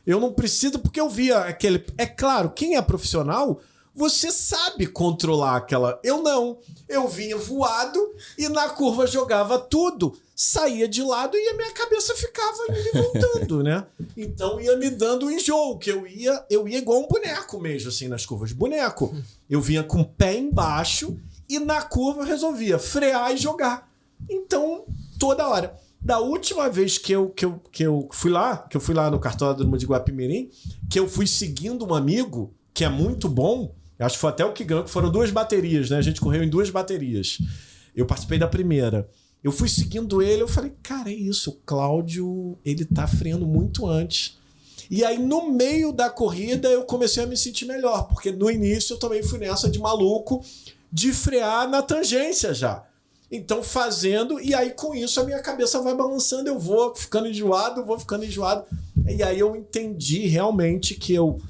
Eu não preciso, porque eu via aquele... É claro, quem é profissional... Você sabe controlar aquela... Eu não. Eu vinha voado e na curva jogava tudo. Saía de lado e a minha cabeça ficava indo e voltando, né? Então ia me dando enjoo, que eu ia igual um boneco mesmo, assim, nas curvas. Boneco. Eu vinha com o pé embaixo e na curva eu resolvia frear e jogar. Então, toda hora. Da última vez que eu fui lá no cartódromo de Guapimirim, que eu fui seguindo um amigo, que é muito bom... Acho que foi até o que ganhou, que foram 2 baterias, né? A gente correu em 2 baterias. Eu participei da primeira. Eu fui seguindo ele, eu falei, cara, é isso, o Cláudio, ele tá freando muito antes. E aí, no meio da corrida, eu comecei a me sentir melhor, porque no início eu também fui nessa de maluco de frear na tangência já. Então, fazendo, e aí com isso a minha cabeça vai balançando, eu vou ficando enjoado. E aí eu entendi realmente que eu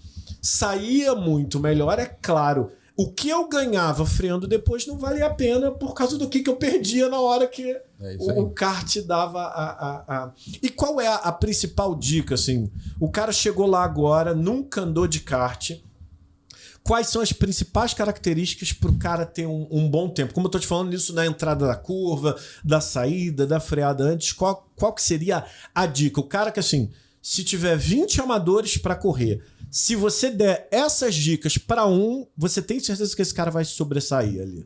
saía muito melhor, é claro. O que eu ganhava freando depois não valia a pena por causa do que eu perdia na hora que o kart dava E qual é a principal dica, assim? O cara chegou lá agora, nunca andou de kart. Quais são as principais características para o cara ter um bom tempo? Como eu estou te falando isso na entrada da curva, da saída, da freada antes, qual que seria a dica? O cara que, assim, se tiver 20 amadores para correr, se você der essas dicas para você tem certeza que esse cara vai se sobressair ali?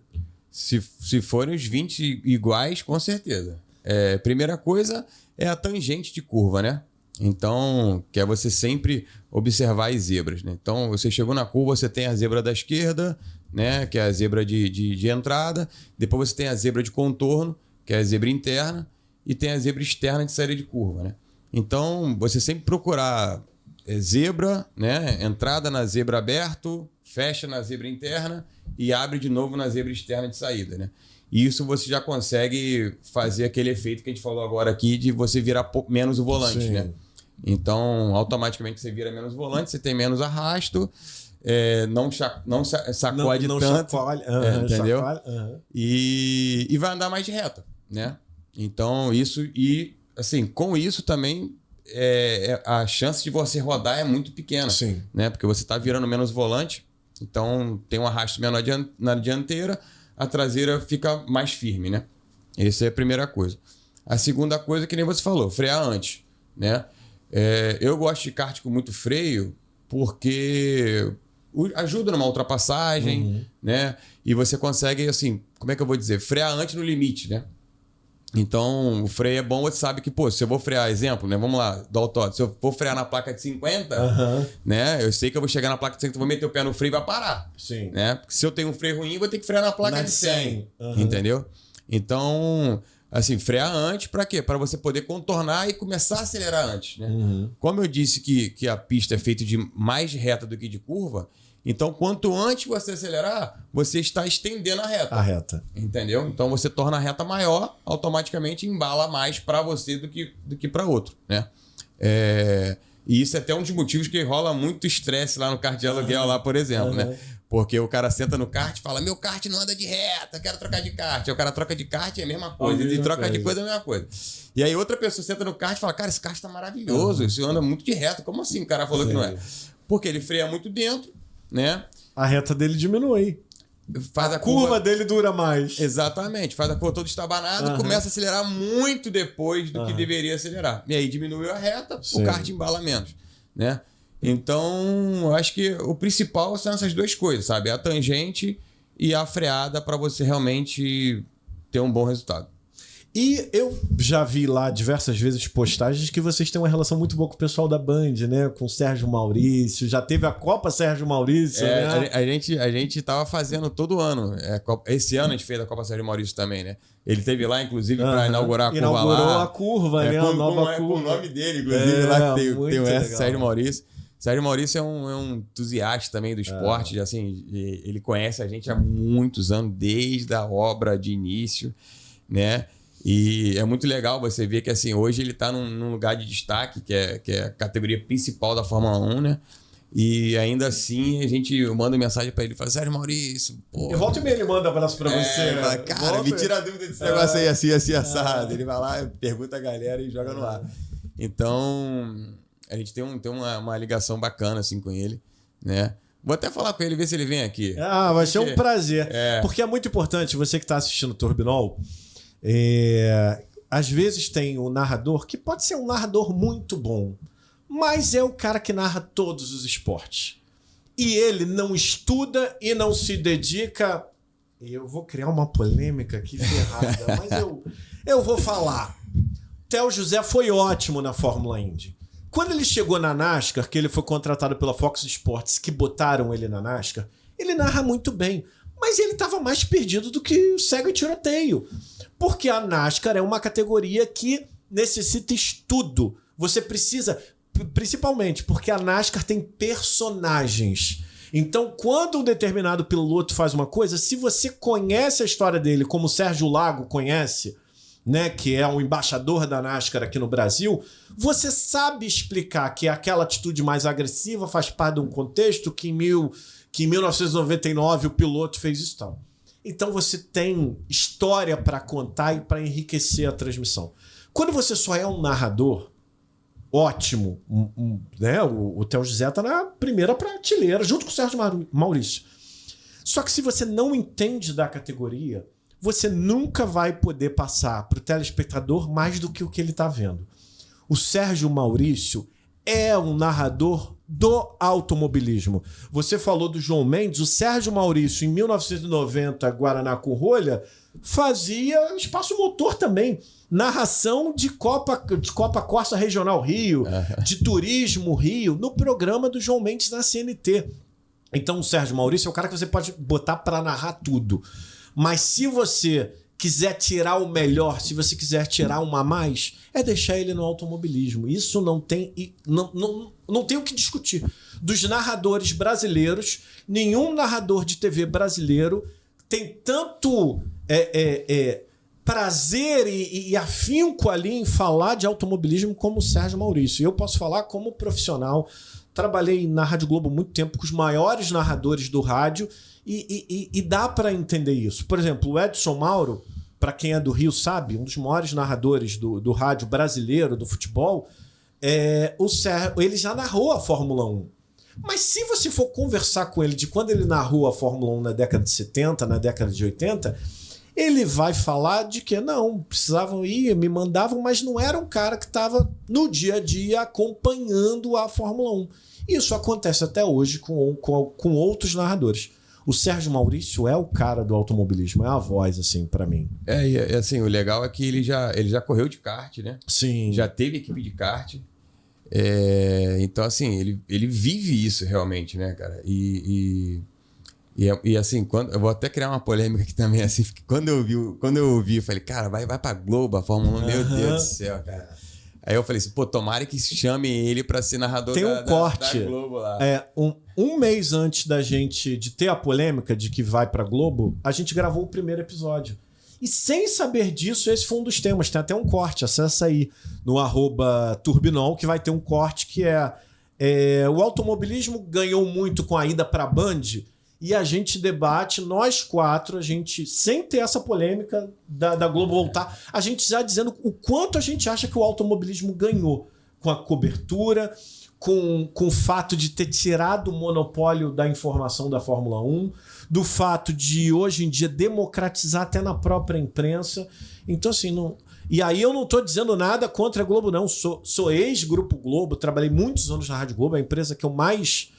Se forem os 20 iguais, com certeza. Primeira coisa é a tangente de curva, né? Então, que é você sempre observar as zebras, né? Então, você chegou na curva, você tem a zebra da esquerda, né? Que é a zebra de entrada. Depois você tem a zebra de contorno, que é a zebra interna. E tem a zebra externa de saída de curva, né? Então, você sempre procurar zebra, né? Entrada na zebra aberto, fecha na zebra interna e abre de novo na zebra externa de saída, né? E isso você já consegue fazer aquele efeito que a gente falou agora aqui de você virar menos o volante, né? Então, automaticamente você vira menos o volante, você tem menos arrasto, não sacode não tanto, chacoalha, entendeu? Chacoalha, E vai andar mais de reta, né? Então, isso e assim, com isso também a chance de você rodar é muito pequena, Sim. né? Porque você está virando menos volante, então tem um arrasto menor na dianteira, a traseira fica mais firme, né? Essa é a primeira coisa. A segunda coisa, que nem você falou, frear antes, né? Eu gosto de kart com muito freio porque ajuda numa ultrapassagem, né? E você consegue, assim, como é que eu vou dizer? Frear antes no limite, né? Então, o freio é bom, você sabe que, se eu vou frear, exemplo, né? Vamos lá, do autódromo. Se eu for frear na placa de 50, né? Eu sei que eu vou chegar na placa de 50, vou meter o pé no freio e vai parar. Sim. Né? Porque se eu tenho um freio ruim, eu vou ter que frear na placa de 100. Entendeu? Então, assim, frear antes, para quê? Para você poder contornar e começar a acelerar antes, né? Como eu disse que a pista é feita de mais reta do que de curva, então, quanto antes você acelerar, você está estendendo a reta. A reta. Entendeu? Então, você torna a reta maior, automaticamente embala mais para você do que para outro, né? E isso é até um dos motivos que rola muito estresse lá no kart de aluguel, lá, por exemplo, né? Porque o cara senta no kart e fala, meu kart não anda de reta, quero trocar de kart. Aí o cara troca de kart, é a mesma coisa. E troca de coisa é a mesma coisa. E aí outra pessoa senta no kart e fala, cara, esse kart tá maravilhoso, isso anda muito de reta. Como assim o cara falou que não é? Porque ele freia muito dentro, né? A reta dele diminui. Faz a curva dele dura mais. Exatamente. Faz a curva toda estabanada, começa a acelerar muito depois do que deveria acelerar. E aí diminuiu a reta, o kart embala menos, né? Então, eu acho que o principal são essas duas coisas, sabe? A tangente e a freada para você realmente ter um bom resultado. E eu já vi lá diversas vezes postagens que vocês têm uma relação muito boa com o pessoal da Band, né? Com o Sérgio Maurício. Já teve a Copa Sérgio Maurício, né? A gente tava fazendo todo ano. Esse ano a gente fez a Copa Sérgio Maurício também, né? Ele teve lá, inclusive, para inaugurar a curva lá. Inaugurou a curva, né? A nova curva. Com o nome dele, inclusive, lá que tem o S, Sérgio Maurício. Sérgio Maurício é um entusiasta também do esporte. Assim, ele conhece a gente há muitos anos, desde a obra de início, né? E é muito legal você ver que assim, hoje ele está num lugar de destaque, que é a categoria principal da Fórmula 1, né? E ainda assim, a gente manda mensagem para ele e fala, Sérgio Maurício, pô... E volta e meia ele manda abraço para você. Fala, cara, me tira a dúvida desse negócio aí, assim, assado. Ele vai lá, pergunta a galera e joga no ar. Então, a gente tem uma ligação bacana assim com ele, né? Vou até falar com ele, ver se ele vem aqui. Vai ser um prazer. Porque é muito importante, você que está assistindo o Turbinol, às vezes tem um narrador que pode ser um narrador muito bom, mas é o cara que narra todos os esportes. E ele não estuda e não se dedica... Eu vou criar uma polêmica aqui ferrada, mas eu vou falar. Theo José foi ótimo na Fórmula Indy. Quando ele chegou na NASCAR, que ele foi contratado pela Fox Sports, que botaram ele na NASCAR, ele narra muito bem. Mas ele estava mais perdido do que o cego e tiroteio. Porque a NASCAR é uma categoria que necessita estudo. Você precisa, principalmente porque a NASCAR tem personagens. Então, quando um determinado piloto faz uma coisa, se você conhece a história dele, como o Sérgio Lago conhece, né, que é um embaixador da NASCAR aqui no Brasil, você sabe explicar que aquela atitude mais agressiva faz parte de um contexto que em 1999 o piloto fez isso e tal. Então você tem história para contar e para enriquecer a transmissão. Quando você só é um narrador, ótimo, né? O Theo José tá na primeira prateleira, junto com o Sérgio Maurício. Só que se você não entende da categoria, você nunca vai poder passar para o telespectador mais do que o que ele está vendo. O Sérgio Maurício é um narrador do automobilismo. Você falou do João Mendes, o Sérgio Maurício, em 1990, Guaraná com rolha, fazia espaço motor também. Narração de Copa Corsa Regional Rio, de Turismo Rio, no programa do João Mendes na CNT. Então o Sérgio Maurício é o cara que você pode botar para narrar tudo. Mas se você quiser tirar o melhor, se você quiser tirar uma a mais, é deixar ele no automobilismo. Isso não tem o que discutir. Dos narradores brasileiros, nenhum narrador de TV brasileiro tem tanto prazer e afinco ali em falar de automobilismo como o Sérgio Maurício. Eu posso falar como profissional. Trabalhei na Rádio Globo há muito tempo com os maiores narradores do rádio e dá para entender isso. Por exemplo, o Edson Mauro, para quem é do Rio sabe, um dos maiores narradores do rádio brasileiro, do futebol, ele já narrou a Fórmula 1. Mas se você for conversar com ele de quando ele narrou a Fórmula 1 na década de 70, na década de 80, ele vai falar de que não, precisavam ir, me mandavam, mas não era um cara que estava no dia a dia acompanhando a Fórmula 1. Isso acontece até hoje com outros narradores. O Sérgio Maurício é o cara do automobilismo, é a voz, assim, pra mim. E assim, o legal é que ele já correu de kart, né? Sim. Já teve equipe de kart. Então, assim, ele vive isso realmente, né, cara? E assim, eu vou até criar uma polêmica aqui também, assim, quando eu ouvi, eu falei, cara, vai pra Globo, a Fórmula 1, meu Deus do céu, cara. Aí eu falei assim, pô, tomara que chamem ele pra ser narrador corte. da Globo lá. Um mês antes de ter a polêmica de que vai pra Globo, a gente gravou o primeiro episódio. E sem saber disso, esse foi um dos temas. Tem até um corte, acessa aí no @Turbinol, que vai ter um corte que o automobilismo ganhou muito com a ida pra Band. E a gente debate, nós quatro, a gente, sem ter essa polêmica da Globo voltar, a gente já dizendo o quanto a gente acha que o automobilismo ganhou com a cobertura, com o fato de ter tirado o monopólio da informação da Fórmula 1, do fato de, hoje em dia, democratizar até na própria imprensa. Então, assim, não... E aí eu não estou dizendo nada contra a Globo, não. Sou ex-Grupo Globo, trabalhei muitos anos na Rádio Globo, a empresa que eu mais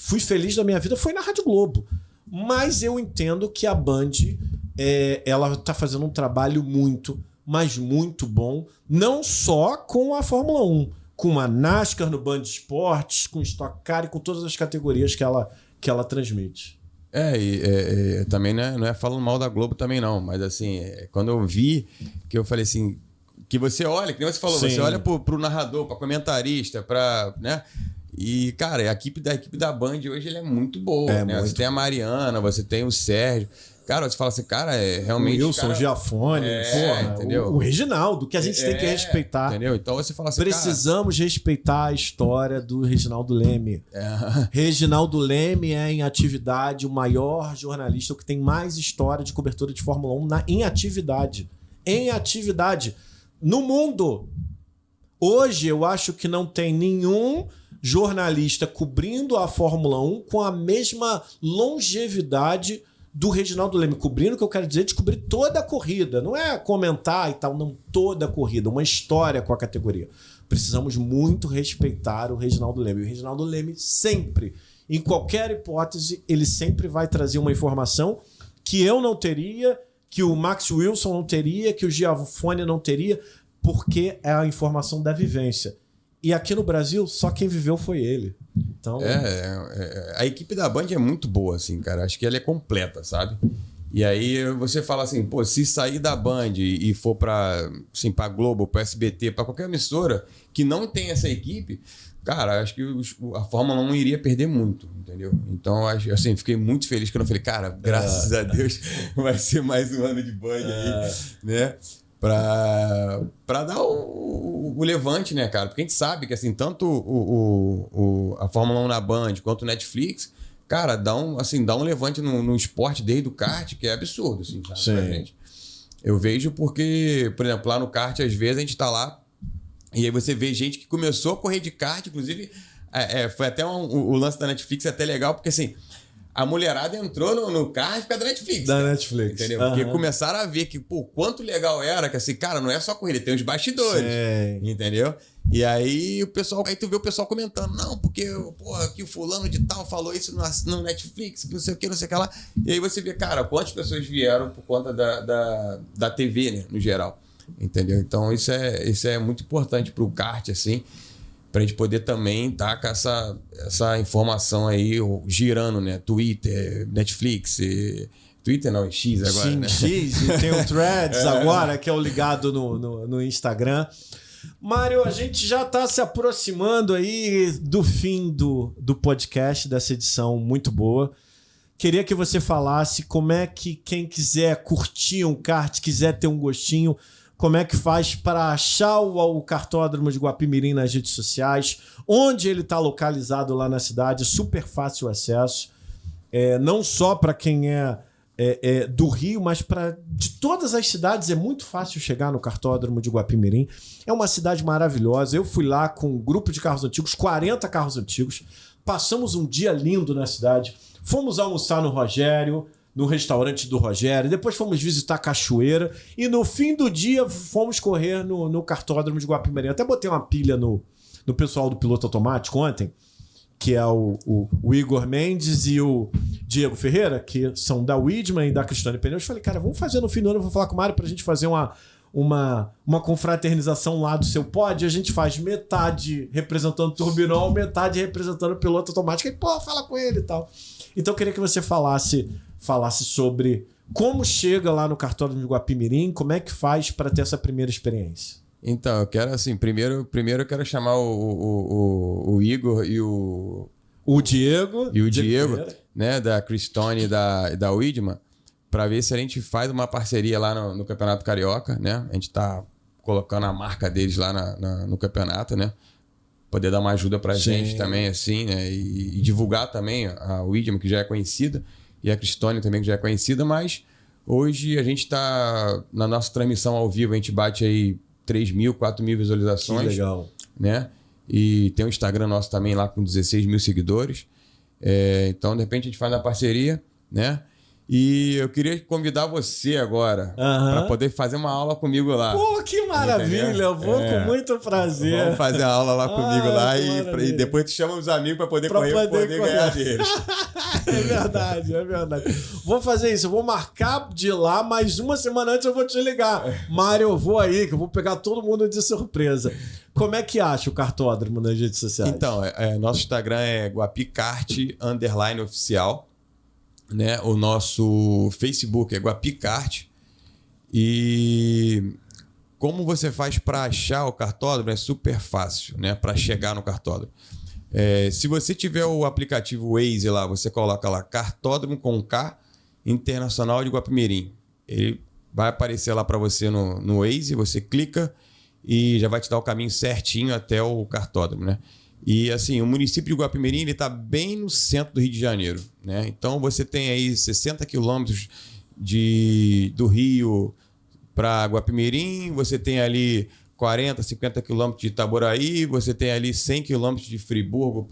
fui feliz da minha vida foi na Rádio Globo. Mas eu entendo que a Band ela está fazendo um trabalho muito, mas muito bom, não só com a Fórmula 1, com a NASCAR no Band Esportes, com Stock Car e com todas as categorias que ela transmite. Também não é falando mal da Globo também não, mas assim, quando eu vi, que eu falei assim, que você olha, que nem você falou, sim, você olha pro narrador, pra comentarista, né? E, cara, a equipe da Band hoje ele é muito boa, né? Muito. Você tem a Mariana, você tem o Sérgio. Cara, você fala assim, cara, realmente... O Wilson, o Giafone, entendeu? O Reginaldo, que a gente tem que respeitar. Entendeu? Então você fala assim, precisamos respeitar a história do Reginaldo Leme. Reginaldo Leme é, em atividade, o maior jornalista, o que tem mais história de cobertura de Fórmula 1 em atividade. Em atividade. No mundo. Hoje, eu acho que não tem nenhum jornalista cobrindo a Fórmula 1 com a mesma longevidade do Reginaldo Leme. Cobrindo, o que eu quero dizer, de cobrir toda a corrida. Não é comentar e tal, não, toda a corrida. Uma história com a categoria. Precisamos muito respeitar o Reginaldo Leme. O Reginaldo Leme sempre, em qualquer hipótese, ele sempre vai trazer uma informação que eu não teria, que o Max Wilson não teria, que o Giafone não teria, porque é a informação da vivência. E aqui no Brasil, só quem viveu foi ele. Então... a equipe da Band é muito boa, assim, cara. Acho que ela é completa, sabe? E aí você fala assim, pô, se sair da Band e for pra Globo, pra SBT, pra qualquer emissora que não tem essa equipe, cara, acho que a Fórmula 1 iria perder muito, entendeu? Então, assim, fiquei muito feliz quando eu falei, cara, graças a Deus vai ser mais um ano de Band aí, né? Pra dar o levante, né, cara? Porque a gente sabe que, assim, tanto a Fórmula 1 na Band quanto o Netflix, cara, dá um levante no esporte desde o kart, que é absurdo, assim, sabe, Sim. pra gente. Eu vejo porque, por exemplo, lá no kart, às vezes a gente tá lá e aí você vê gente que começou a correr de kart, inclusive, foi até o lance da Netflix, é até legal, porque assim, a mulherada entrou no kart por causa da Netflix. Da Netflix. Entendeu? Porque começaram a ver que, pô, quanto legal era, que assim, cara, não é só corrida, tem os bastidores. Sim. Entendeu? E aí aí tu vê o pessoal comentando, não, porque, pô, aqui o fulano de tal falou isso no Netflix, que não sei o que, não sei o que lá. E aí você vê, cara, quantas pessoas vieram por conta da TV, né, no geral. Entendeu? Então isso é muito importante pro kart, assim, pra gente poder também estar com essa informação aí girando, né? Twitter, Netflix, Twitter não, é X agora, Sim, né? X, e tem o Threads agora, que é o ligado no Instagram. Mário, a gente já está se aproximando aí do fim do podcast, dessa edição muito boa. Queria que você falasse como é que quem quiser curtir um kart, quiser ter um gostinho, como é que faz para achar o kartódromo de Guapimirim nas redes sociais, onde ele está localizado lá na cidade, super fácil acesso, não só para quem é do Rio, mas de todas as cidades é muito fácil chegar no kartódromo de Guapimirim. É uma cidade maravilhosa. Eu fui lá com um grupo de carros antigos, 40 carros antigos, passamos um dia lindo na cidade, fomos almoçar no Rogério, no restaurante do Rogério, depois fomos visitar a Cachoeira e no fim do dia fomos correr no kartódromo de Guapimirim. Até botei uma pilha no pessoal do Piloto Automático ontem, que é o Igor Mendes e o Diego Ferreira, que são da Widman e da Cristone Pneus. Falei, cara, vamos fazer no fim do ano, eu vou falar com o Mário pra gente fazer uma confraternização lá do seu pod. A gente faz metade representando o Turbinol, metade representando o Piloto Automático. E, pô, fala com ele e tal. Então eu queria que você falasse sobre como chega lá no kartódromo de Guapimirim, como é que faz para ter essa primeira experiência. Então, eu quero, assim, primeiro eu quero chamar o Igor e o Diego. E o Diego, né, da Cristone e da Widman, para ver se a gente faz uma parceria lá no Campeonato Carioca, né? A gente tá colocando a marca deles lá no campeonato, né? Poder dar uma ajuda pra gente também, assim, né? E divulgar também a Widman, que já é conhecida, e a Cristone também, que já é conhecida, mas hoje a gente tá, na nossa transmissão ao vivo, a gente bate aí 3.000, 4.000 visualizações. Que legal. Né? E tem um Instagram nosso também lá com 16 mil seguidores. Então, de repente, a gente faz uma parceria, né? E eu queria convidar você agora para poder fazer uma aula comigo lá. Pô, que maravilha! Entendeu? Eu vou com muito prazer. Vamos fazer a aula lá comigo lá e depois tu chama os amigos para poder poder ganhar deles. É verdade, é verdade. Vou fazer isso, eu vou marcar de lá, mas uma semana antes eu vou te ligar. Mário, eu vou aí, que eu vou pegar todo mundo de surpresa. Como é que acha o kartódromo nas redes sociais? Então, nosso Instagram é guapicart_oficial. Né? O nosso Facebook é Guapicart. E como você faz para achar o kartódromo? É super fácil, né? Para chegar no kartódromo. Se você tiver o aplicativo Waze lá, você coloca lá Kartódromo com K Internacional de Guapimirim. Ele vai aparecer lá para você no Waze, você clica e já vai te dar o caminho certinho até o kartódromo, né? E assim, o município de Guapimirim está bem no centro do Rio de Janeiro, né? Então você tem aí 60 quilômetros do Rio para Guapimirim, você tem ali 40, 50 quilômetros de Itaboraí, você tem ali 100 quilômetros de Friburgo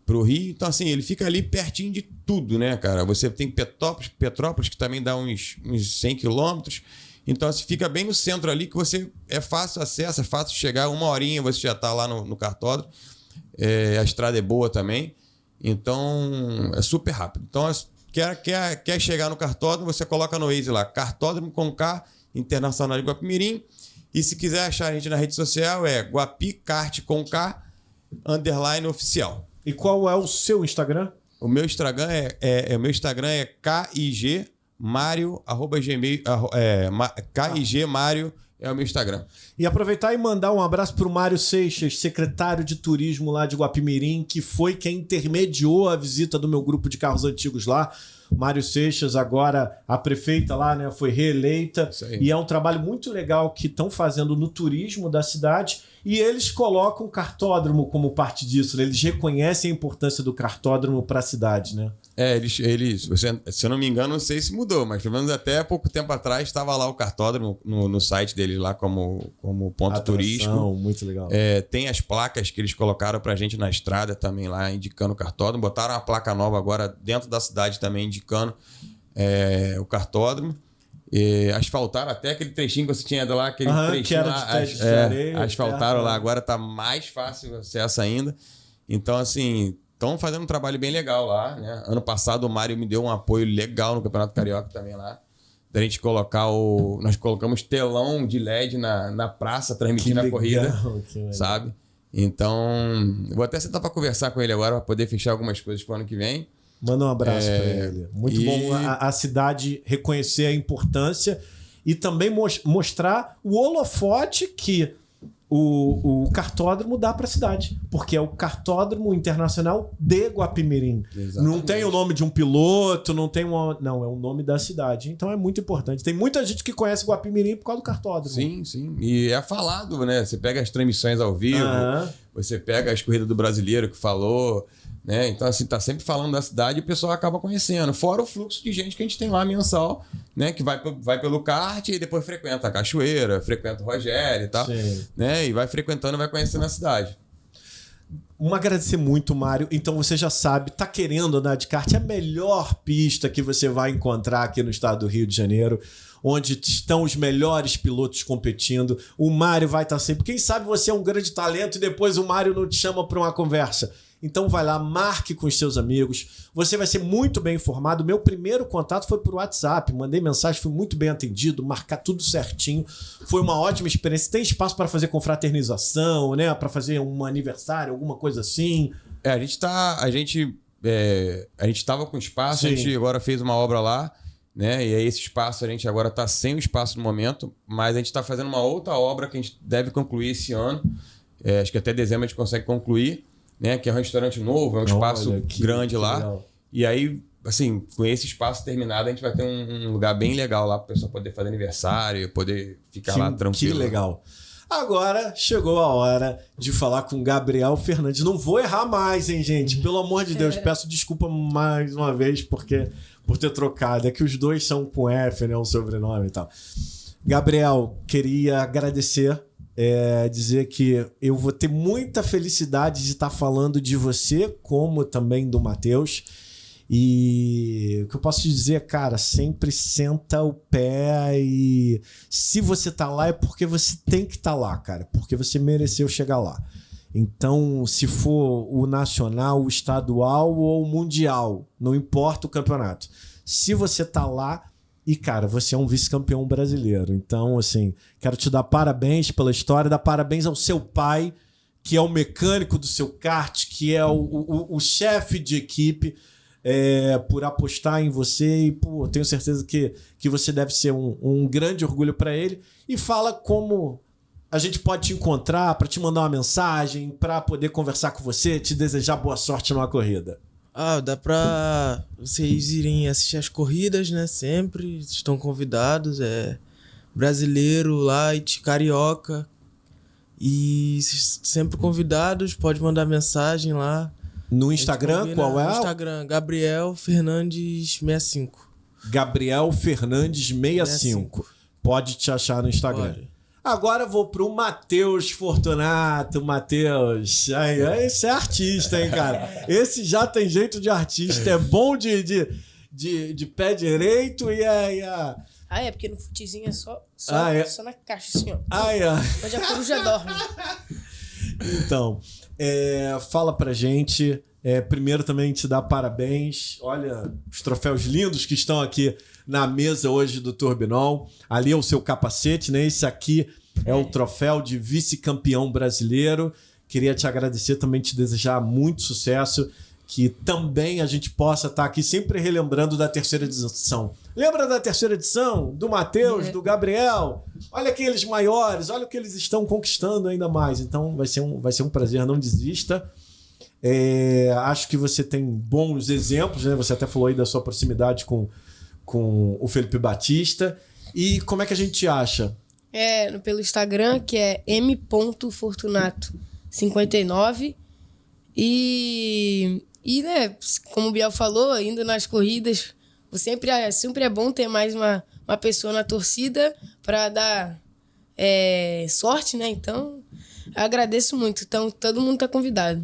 pro Rio. Então assim, ele fica ali pertinho de tudo, né, cara? Você tem Petrópolis que também dá uns 100 quilômetros. Então assim, fica bem no centro ali, que você é fácil acesso, é fácil chegar, uma horinha você já está lá no kartódromo. A estrada é boa também, então é super rápido. Então, quer chegar no kartódromo, você coloca no Waze lá, Kartódromo com K Internacional de Guapimirim. E se quiser achar a gente na rede social, é Guapicart com K _oficial. E qual é o seu Instagram? O meu Instagram KIGMario, @gmail, KIGMario É o meu Instagram. E aproveitar e mandar um abraço para o Mário Seixas, secretário de turismo lá de Guapimirim, que foi quem intermediou a visita do meu grupo de carros antigos lá. Mário Seixas, agora a prefeita lá, né, foi reeleita. E é um trabalho muito legal que estão fazendo no turismo da cidade. E eles colocam o cartódromo como parte disso, né? Eles reconhecem a importância do cartódromo para a cidade, né? Se eu não me engano, não sei se mudou, mas pelo menos até pouco tempo atrás estava lá o cartódromo no site deles lá como ponto turístico. Muito legal. Tem as placas que eles colocaram pra gente na estrada também lá, indicando o cartódromo. Botaram uma placa nova agora dentro da cidade também, indicando o cartódromo. Asfaltaram até aquele trechinho que você tinha lá, aquele trechinho que era lá. de areia, asfaltaram lá, agora tá mais fácil o acesso ainda. Então, assim, estão fazendo um trabalho bem legal lá, né? Ano passado o Mário me deu um apoio legal no Campeonato Carioca também lá. Da gente colocar nós colocamos telão de LED na praça, transmitindo a corrida, sabe? Então, vou até sentar para conversar com ele agora, para poder fechar algumas coisas pro ano que vem. Manda um abraço para ele. Muito bom a cidade reconhecer a importância e também mostrar o holofote que o cartódromo dá para a cidade. Porque é o cartódromo internacional de Guapimirim. Exatamente. Não tem o nome de um piloto, não, é o nome da cidade. Então é muito importante. Tem muita gente que conhece Guapimirim por causa do cartódromo. Sim, sim. E é falado, né? Você pega as transmissões ao vivo, você pega as corridas do brasileiro que falou... Né? Então, assim, tá sempre falando da cidade e o pessoal acaba conhecendo. Fora o fluxo de gente que a gente tem lá mensal, né? Que vai pelo kart e depois frequenta a cachoeira, frequenta o Rogério e tal. Né? E vai frequentando e vai conhecendo a cidade. Agradecer muito, Mário. Então você já sabe, tá querendo andar de kart? É a melhor pista que você vai encontrar aqui no estado do Rio de Janeiro, onde estão os melhores pilotos competindo. O Mário vai estar sempre. Quem sabe você é um grande talento e depois o Mário não te chama para uma conversa. Então vai lá, marque com os seus amigos. Você vai ser muito bem informado. Meu primeiro contato foi por WhatsApp. Mandei mensagem, fui muito bem atendido, marcar tudo certinho. Foi uma ótima experiência. Tem espaço para fazer confraternização, né? Para fazer um aniversário, alguma coisa assim. A gente estava com espaço, a gente agora fez uma obra lá, né? E aí esse espaço a gente agora está sem o espaço no momento, mas a gente está fazendo uma outra obra que a gente deve concluir esse ano. Acho que até dezembro a gente consegue concluir. Né, que é um restaurante novo, é um espaço grande lá. Legal. E aí, assim, com esse espaço terminado, a gente vai ter um lugar bem legal lá para o pessoal poder fazer aniversário, poder ficar lá tranquilo. Que legal. Agora chegou a hora de falar com Gabriel Fernandes. Não vou errar mais, hein, gente? Pelo amor de Deus, peço desculpa mais uma vez por ter trocado. É que os dois são com F, né? Um sobrenome e tal. Gabriel, queria agradecer. Dizer que eu vou ter muita felicidade de estar falando de você, como também do Matheus. E o que eu posso te dizer, cara, sempre senta o pé e se você tá lá é porque você tem que estar lá, cara, porque você mereceu chegar lá. Então, se for o nacional, o estadual ou o mundial, não importa o campeonato. Se você tá lá, e, cara, você é um vice-campeão brasileiro. Então, assim, quero te dar parabéns pela história, dar parabéns ao seu pai, que é o mecânico do seu kart, que é o chefe de equipe, por apostar em você. E, pô, tenho certeza que você deve ser um grande orgulho para ele. E fala como a gente pode te encontrar, para te mandar uma mensagem, para poder conversar com você, te desejar boa sorte numa corrida. Dá pra vocês irem assistir as corridas, né? Sempre estão convidados. Brasileiro, light, carioca. E sempre convidados, pode mandar mensagem lá. No Instagram, qual é? No Instagram, Gabriel Fernandes 65. Gabriel Fernandes 65. Pode te achar no Instagram. Pode. Agora eu vou pro Matheus Fortunato. Matheus, esse é artista, hein, cara? Esse já tem jeito de artista. É bom de pé direito e porque no futezinho é só na caixa, assim, ó. Onde a coruja dorme. Então, fala pra gente. Primeiro também te dar parabéns. Olha os troféus lindos que estão aqui na mesa hoje do Turbinol. Ali é o seu capacete, né? Esse aqui é o troféu de vice-campeão brasileiro. Queria te agradecer, também te desejar muito sucesso. que também a gente possa estar aqui sempre relembrando da terceira edição. Lembra da terceira edição? Do Matheus, do Gabriel? Olha aqueles maiores, olha o que eles estão conquistando ainda mais. Então vai ser um prazer, não desista. Acho que você tem bons exemplos, né? Você até falou aí da sua proximidade com o Felipe Batista. E como é que a gente acha? Pelo Instagram, que é m.fortunato59. E né, como o Biel falou, indo nas corridas, sempre é bom ter mais uma pessoa na torcida para dar sorte, né? Então, eu agradeço muito. Então, todo mundo tá convidado.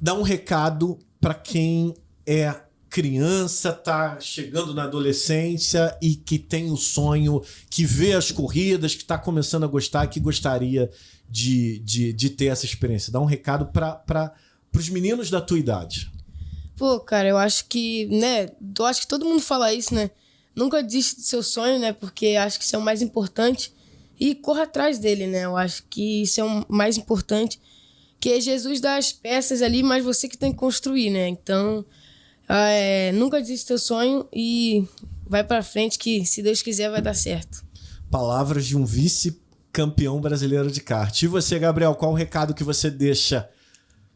Dá um recado para quem é criança, tá chegando na adolescência e que tem o sonho, que vê as corridas, que tá começando a gostar, que gostaria de ter essa experiência. Dá um recado para os meninos da tua idade. Pô, cara, eu acho que, né? Eu acho que todo mundo fala isso, né? Nunca desiste do seu sonho, né? Porque acho que isso é o mais importante. E corra atrás dele, né? Eu acho que isso é o mais importante. Que Jesus dá as peças ali, mas você que tem que construir, né? Então, nunca desiste do seu sonho e vai pra frente que, se Deus quiser, vai dar certo. Palavras de um vice-campeão brasileiro de kart. E você, Gabriel, qual o recado que você deixa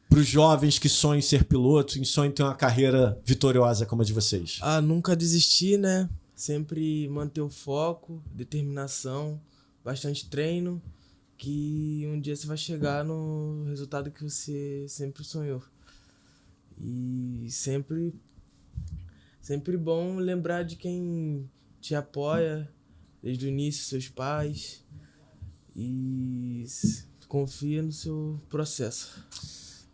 para os jovens que sonham em ser pilotos, em sonham em ter uma carreira vitoriosa como a de vocês? Nunca desistir, né? Sempre manter o foco, determinação, bastante treino, que um dia você vai chegar no resultado que você sempre sonhou. E sempre bom lembrar de quem te apoia desde o início, seus pais, e confia no seu processo.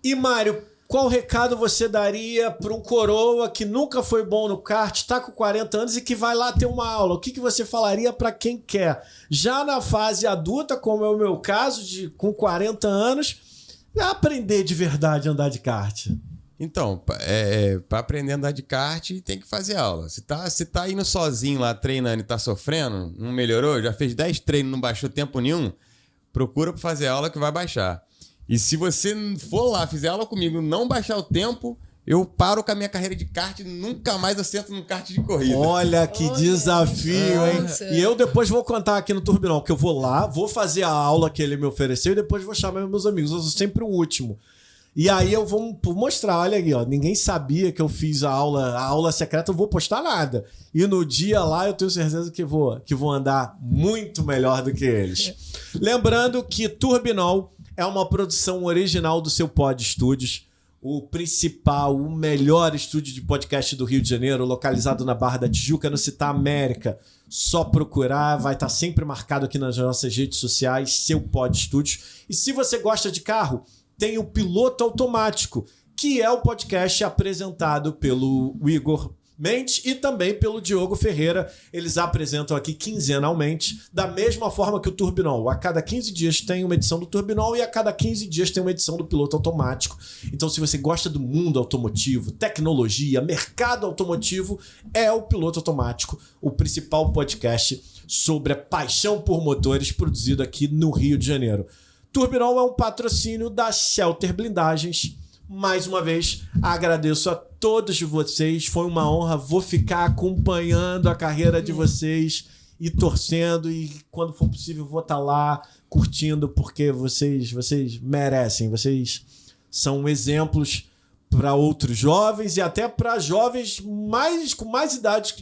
E, Mário, qual recado você daria para um coroa que nunca foi bom no kart, está com 40 anos e que vai lá ter uma aula? O que você falaria para quem quer? Já na fase adulta, como é o meu caso, com 40 anos, aprender de verdade a andar de kart. Então, para aprender a andar de kart, tem que fazer aula. Se tá indo sozinho lá treinando e tá sofrendo, não melhorou, já fez 10 treinos, não baixou tempo nenhum, procura para fazer aula que vai baixar. E se você for lá, fizer aula comigo, não baixar o tempo, eu paro com a minha carreira de kart e nunca mais eu sento num kart de corrida. Olha que desafio, hein? Nossa. E eu depois vou contar aqui no Turbinão, que eu vou lá, vou fazer a aula que ele me ofereceu e depois vou chamar meus amigos. Eu sou sempre o último. E aí eu vou mostrar, olha aqui, ó. Ninguém sabia que eu fiz a aula secreta, eu vou postar nada. E no dia lá eu tenho certeza que vou andar muito melhor do que eles. Lembrando que Turbinol é uma produção original do Seu Pod Studios, o principal, o melhor estúdio de podcast do Rio de Janeiro, localizado na Barra da Tijuca, no Città América. Só procurar, vai estar sempre marcado aqui nas nossas redes sociais, Seu Pod Studios. E se você gosta de carro, tem o Piloto Automático, que é o podcast apresentado pelo Igor Mendes e também pelo Diogo Ferreira. Eles apresentam aqui quinzenalmente, da mesma forma que o Turbinol. A cada 15 dias tem uma edição do Turbinol e a cada 15 dias tem uma edição do Piloto Automático. Então, se você gosta do mundo automotivo, tecnologia, mercado automotivo, é o Piloto Automático, o principal podcast sobre a paixão por motores produzido aqui no Rio de Janeiro. Turbinol é um patrocínio da Shelter Blindagens. Mais uma vez, agradeço a todos vocês. Foi uma honra. Vou ficar acompanhando a carreira de vocês e torcendo. E quando for possível, vou estar lá curtindo, porque vocês merecem. Vocês são exemplos para outros jovens e até para jovens com mais idade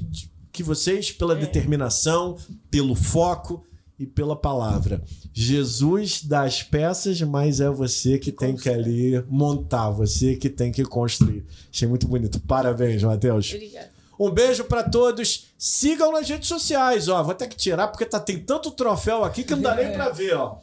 que vocês, pela determinação, pelo foco e pela palavra. Jesus dá as peças, mas é você que tem que ali montar, você que tem que construir. Achei muito bonito. Parabéns, Matheus. Obrigada. Um beijo pra todos. Sigam nas redes sociais, ó. Vou ter que tirar porque tem tanto troféu aqui que não dá nem pra ver, ó.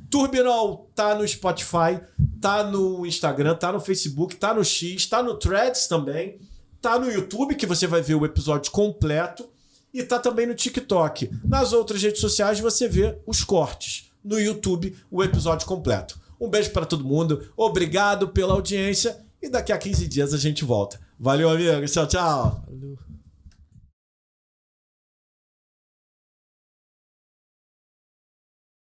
Turbinol tá no Spotify, tá no Instagram, tá no Facebook, tá no X, tá no Threads também, tá no YouTube, que você vai ver o episódio completo. E tá também no TikTok. Nas outras redes sociais você vê os cortes. No YouTube, o episódio completo. Um beijo para todo mundo. Obrigado pela audiência. E daqui a 15 dias a gente volta. Valeu, amigo. Tchau, tchau. Valeu.